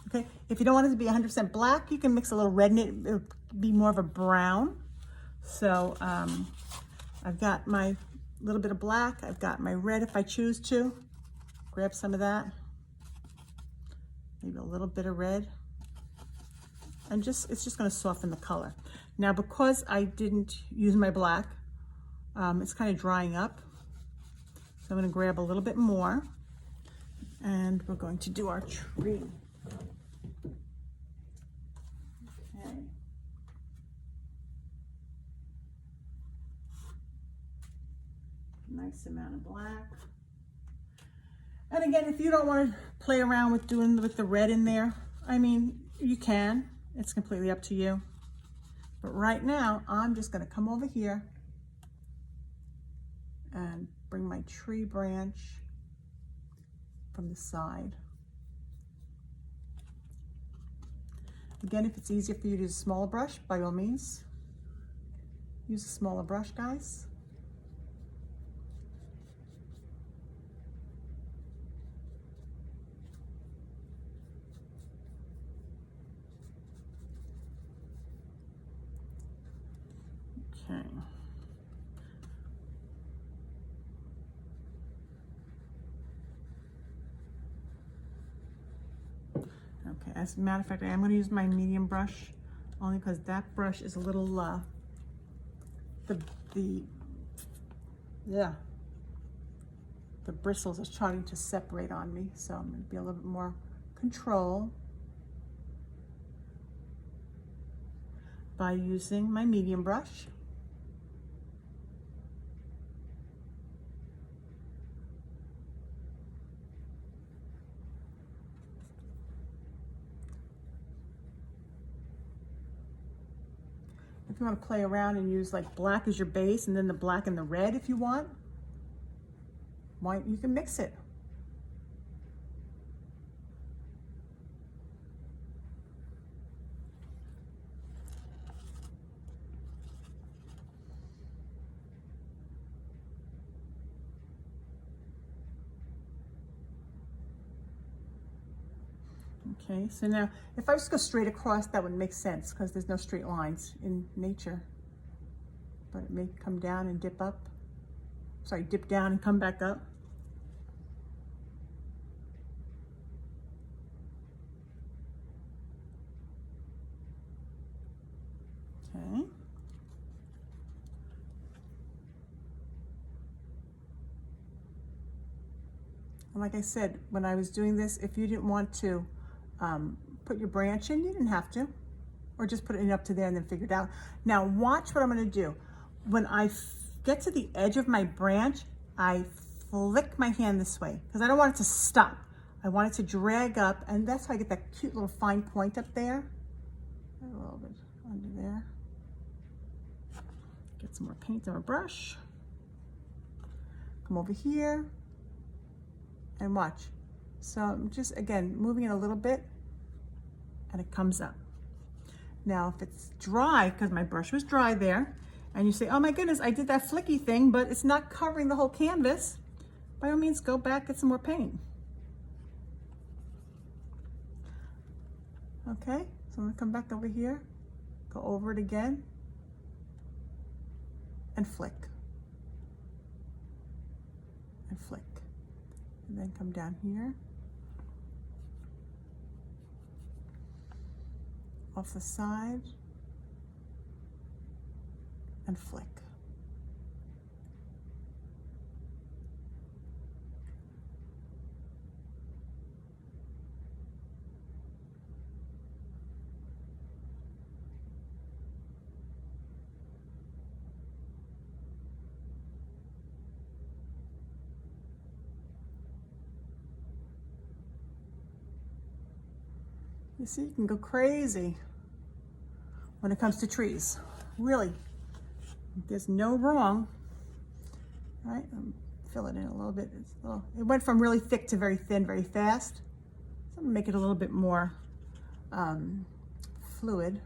Okay, if you don't want it to be 100% black, you can mix a little red in it. It'll be more of a brown. So I've got my little bit of black. I've got my red if I choose to. Grab some of that. Maybe a little bit of red. And it's just going to soften the color. Now, because I didn't use my black, it's kind of drying up. So I'm going to grab a little bit more. And we're going to do our tree. Okay. Nice amount of black. And again, if you don't want to play around with the red in there, I mean, you can. It's completely up to you. But right now, I'm just going to come over here and bring my tree branch from the side. Again, if it's easier for you to use a smaller brush, by all means, use a smaller brush, guys. Okay. Okay, as a matter of fact, I am going to use my medium brush, only because that brush is a little, the bristles are starting to separate on me, so I'm going to be a little bit more control by using my medium brush. If you want to play around and use like black as your base and then the black and the red if you want, why, you can mix it. Okay, so now if I just go straight across, that would make sense because there's no straight lines in nature. But it may come down and dip up. Sorry, dip down and come back up. Okay. And like I said, when I was doing this, if you didn't want to put your branch in, you didn't have to, or just put it up to there and then figure it out. Now watch what I'm going to do. When I get to the edge of my branch, I flick my hand this way because I don't want it to stop. I want it to drag up, and that's how I get that cute little fine point up there. A little bit under there. Get some more paint on a brush. Come over here and watch. So I'm just, again, moving it a little bit and it comes up. Now, if it's dry, because my brush was dry there, and you say, oh my goodness, I did that flicky thing, but it's not covering the whole canvas, by all means, go back, get some more paint. Okay, so I'm gonna come back over here, go over it again, and flick. And flick. And then come down here. Off the side. And flick. You see, you can go crazy when it comes to trees. Really, there's no wrong. All right, fill it in a little bit. It went from really thick to very thin very fast. So I'm gonna make it a little bit more fluid.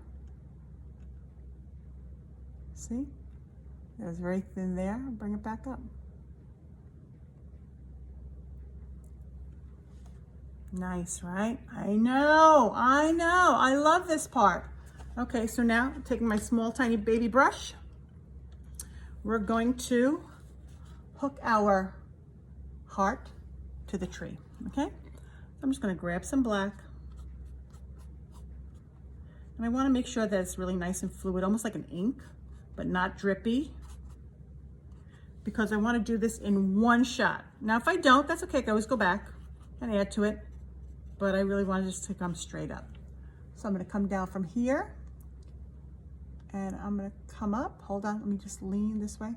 See, it was very thin there. I'll bring it back up. Nice, right? I know, I love this part. Okay, so now taking my small tiny baby brush, we're going to hook our heart to the tree, okay? I'm just gonna grab some black. And I wanna make sure that it's really nice and fluid, almost like an ink, but not drippy, because I wanna do this in one shot. Now, if I don't, that's okay, I can always go back and add to it. But I really want just to come straight up. So I'm gonna come down from here and I'm gonna come up. Hold on, let me just lean this way.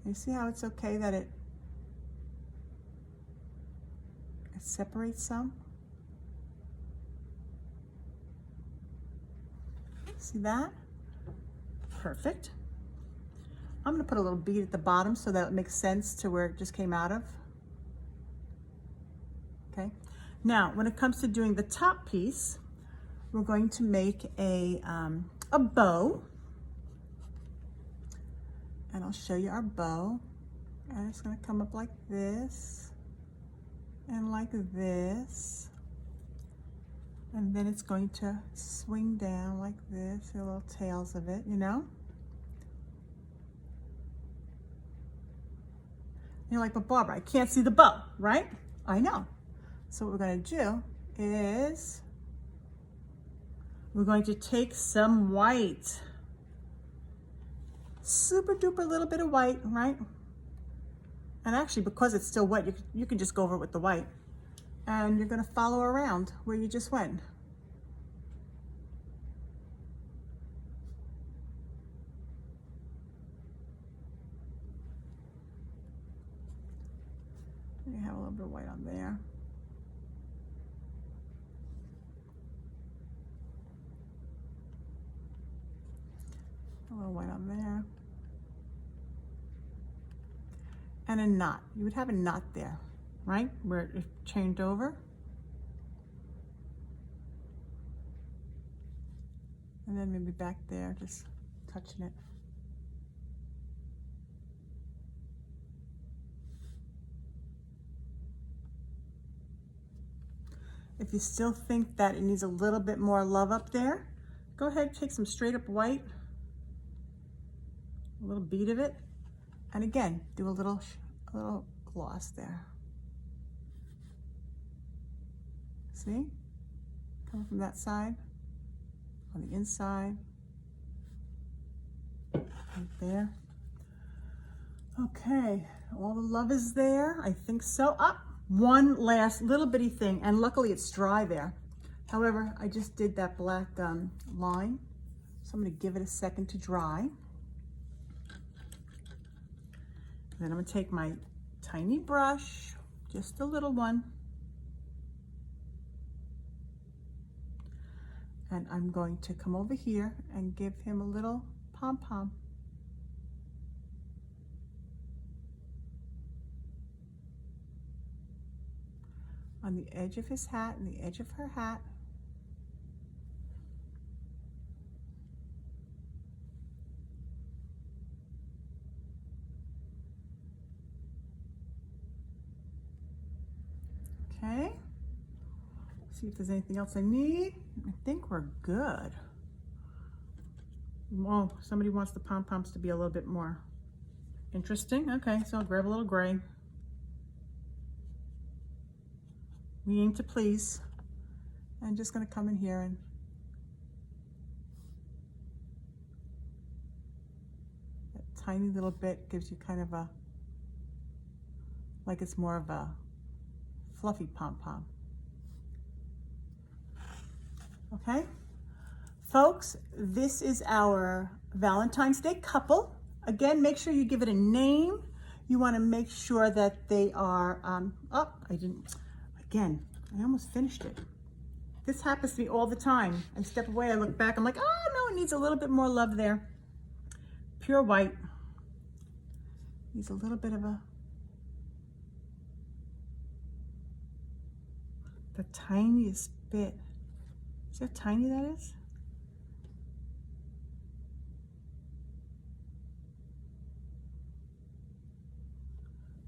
You see how it's okay that it separates some? See that? Perfect. I'm gonna put a little bead at the bottom so that it makes sense to where it just came out of. Okay. Now, when it comes to doing the top piece, we're going to make a bow. And I'll show you our bow. And it's going to come up like this and like this. And then it's going to swing down like this, the little tails of it, you know? You're like, but Barbara, I can't see the bow, right? I know. So what we're going to do is we're going to take some white, super duper little bit of white, right? And actually, because it's still wet, you can just go over it with the white. And you're going to follow around where you just went. You have a little bit of white on there. A little white on there. And a knot. You would have a knot there, right? Where it chained over. And then maybe back there, just touching it. If you still think that it needs a little bit more love up there, go ahead, take some straight up white, a little bead of it, and again, do a little gloss there. See? Coming from that side, on the inside, right there. Okay, all the love is there, I think so. Up. One last little bitty thing, and luckily it's dry there. However, I just did that black line, so I'm going to give it a second to dry. Then I'm going to take my tiny brush, just a little one, and I'm going to come over here and give him a little pom-pom. On the edge of his hat and the edge of her hat. Okay. See if there's anything else I need. I think we're good. Oh, somebody wants the pom-poms to be a little bit more interesting. Okay, so I'll grab a little gray. We aim to please. I'm just going to come in here and that tiny little bit gives you kind of a, like it's more of a fluffy pom-pom. Okay, folks, this is our Valentine's Day couple. Again, make sure you give it a name. You want to make sure that they are, I almost finished it. This happens to me all the time. I step away, I look back, I'm like, oh no, it needs a little bit more love there. Pure white. Needs a little bit of the tiniest bit. See how tiny that is?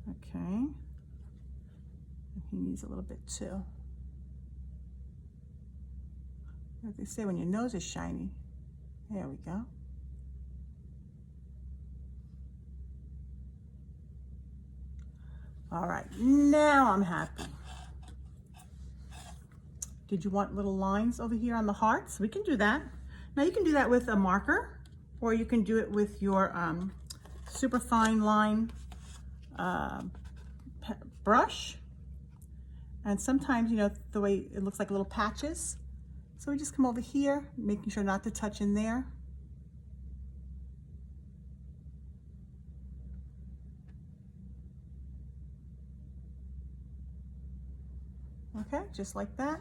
Okay. And he needs a little bit too. Like they say, when your nose is shiny. There we go. All right, now I'm happy. Did you want little lines over here on the hearts? We can do that. Now you can do that with a marker, or you can do it with your super fine line brush. And sometimes, you know, the way it looks like little patches. So we just come over here, making sure not to touch in there. Okay, just like that.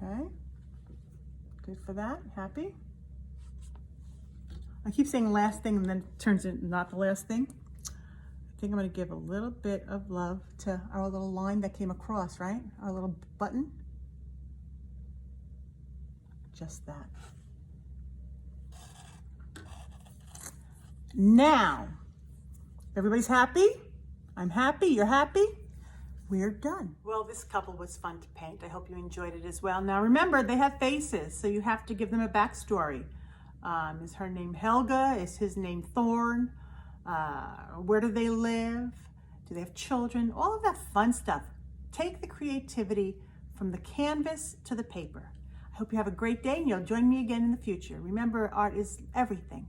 Okay, good for that, happy. I keep saying last thing and then it turns into not the last thing. I think I'm gonna give a little bit of love to our little line that came across, right? Our little button. Just that. Now, everybody's happy? I'm happy, you're happy? We're done. Well, this couple was fun to paint. I hope you enjoyed it as well. Now remember, they have faces, so you have to give them a backstory. Is her name Helga? Is his name Thorn? Where do they live? Do they have children? All of that fun stuff. Take the creativity from the canvas to the paper. I hope you have a great day and you'll join me again in the future. Remember, art is everything.